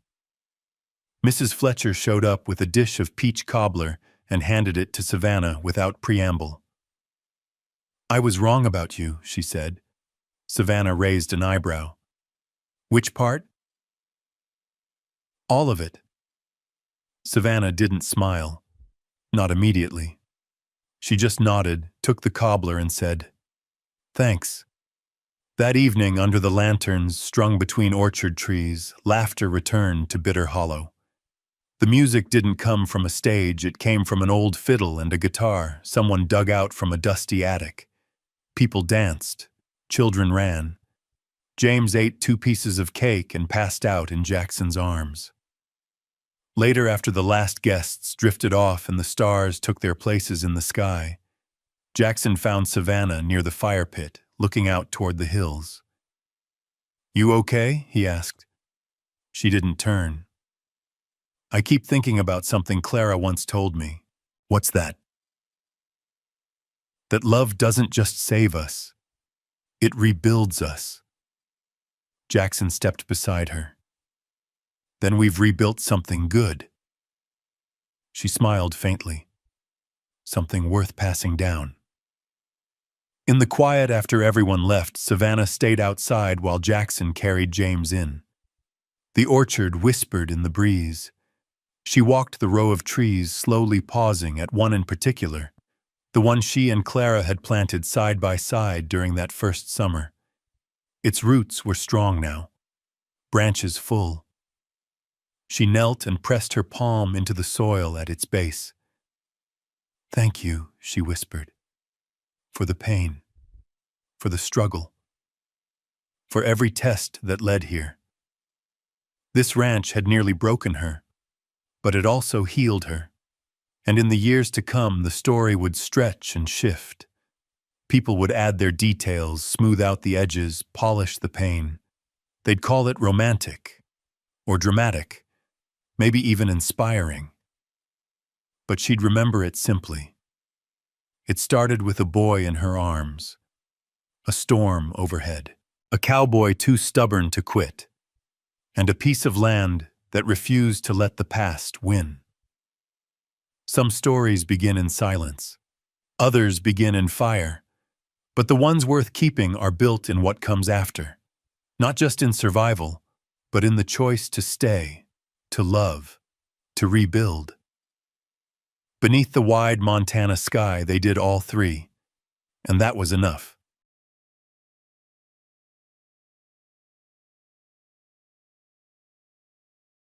Speaker 1: Mrs. Fletcher showed up with a dish of peach cobbler and handed it to Savannah without preamble. "I was wrong about you," she said. Savannah raised an eyebrow. "Which part?" "All of it." Savannah didn't smile. Not immediately. She just nodded, took the cobbler, and said, "Thanks." That evening, under the lanterns strung between orchard trees, laughter returned to Bitter Hollow. The music didn't come from a stage, it came from an old fiddle and a guitar someone dug out from a dusty attic. People danced. Children ran. James ate 2 pieces of cake and passed out in Jackson's arms. Later, after the last guests drifted off and the stars took their places in the sky, Jackson found Savannah near the fire pit, looking out toward the hills. "You okay?" he asked. She didn't turn. "I keep thinking about something Clara once told me." "What's that?" "That love doesn't just save us. It rebuilds us." Jackson stepped beside her. "Then we've rebuilt something good." She smiled faintly. "Something worth passing down." In the quiet after everyone left, Savannah stayed outside while Jackson carried James in. The orchard whispered in the breeze. She walked the row of trees, slowly pausing at one in particular, the one she and Clara had planted side by side during that first summer. Its roots were strong now, branches full. She knelt and pressed her palm into the soil at its base. "Thank you," she whispered, "for the pain, for the struggle, for every test that led here." This ranch had nearly broken her, but it also healed her. And in the years to come, the story would stretch and shift. People would add their details, smooth out the edges, polish the pain. They'd call it romantic, or dramatic, maybe even inspiring. But she'd remember it simply. It started with a boy in her arms, a storm overhead, a cowboy too stubborn to quit, and a piece of land that refused to let the past win. Some stories begin in silence. Others begin in fire. But the ones worth keeping are built in what comes after. Not just in survival, but in the choice to stay, to love, to rebuild. Beneath the wide Montana sky, they did all 3. And that was enough.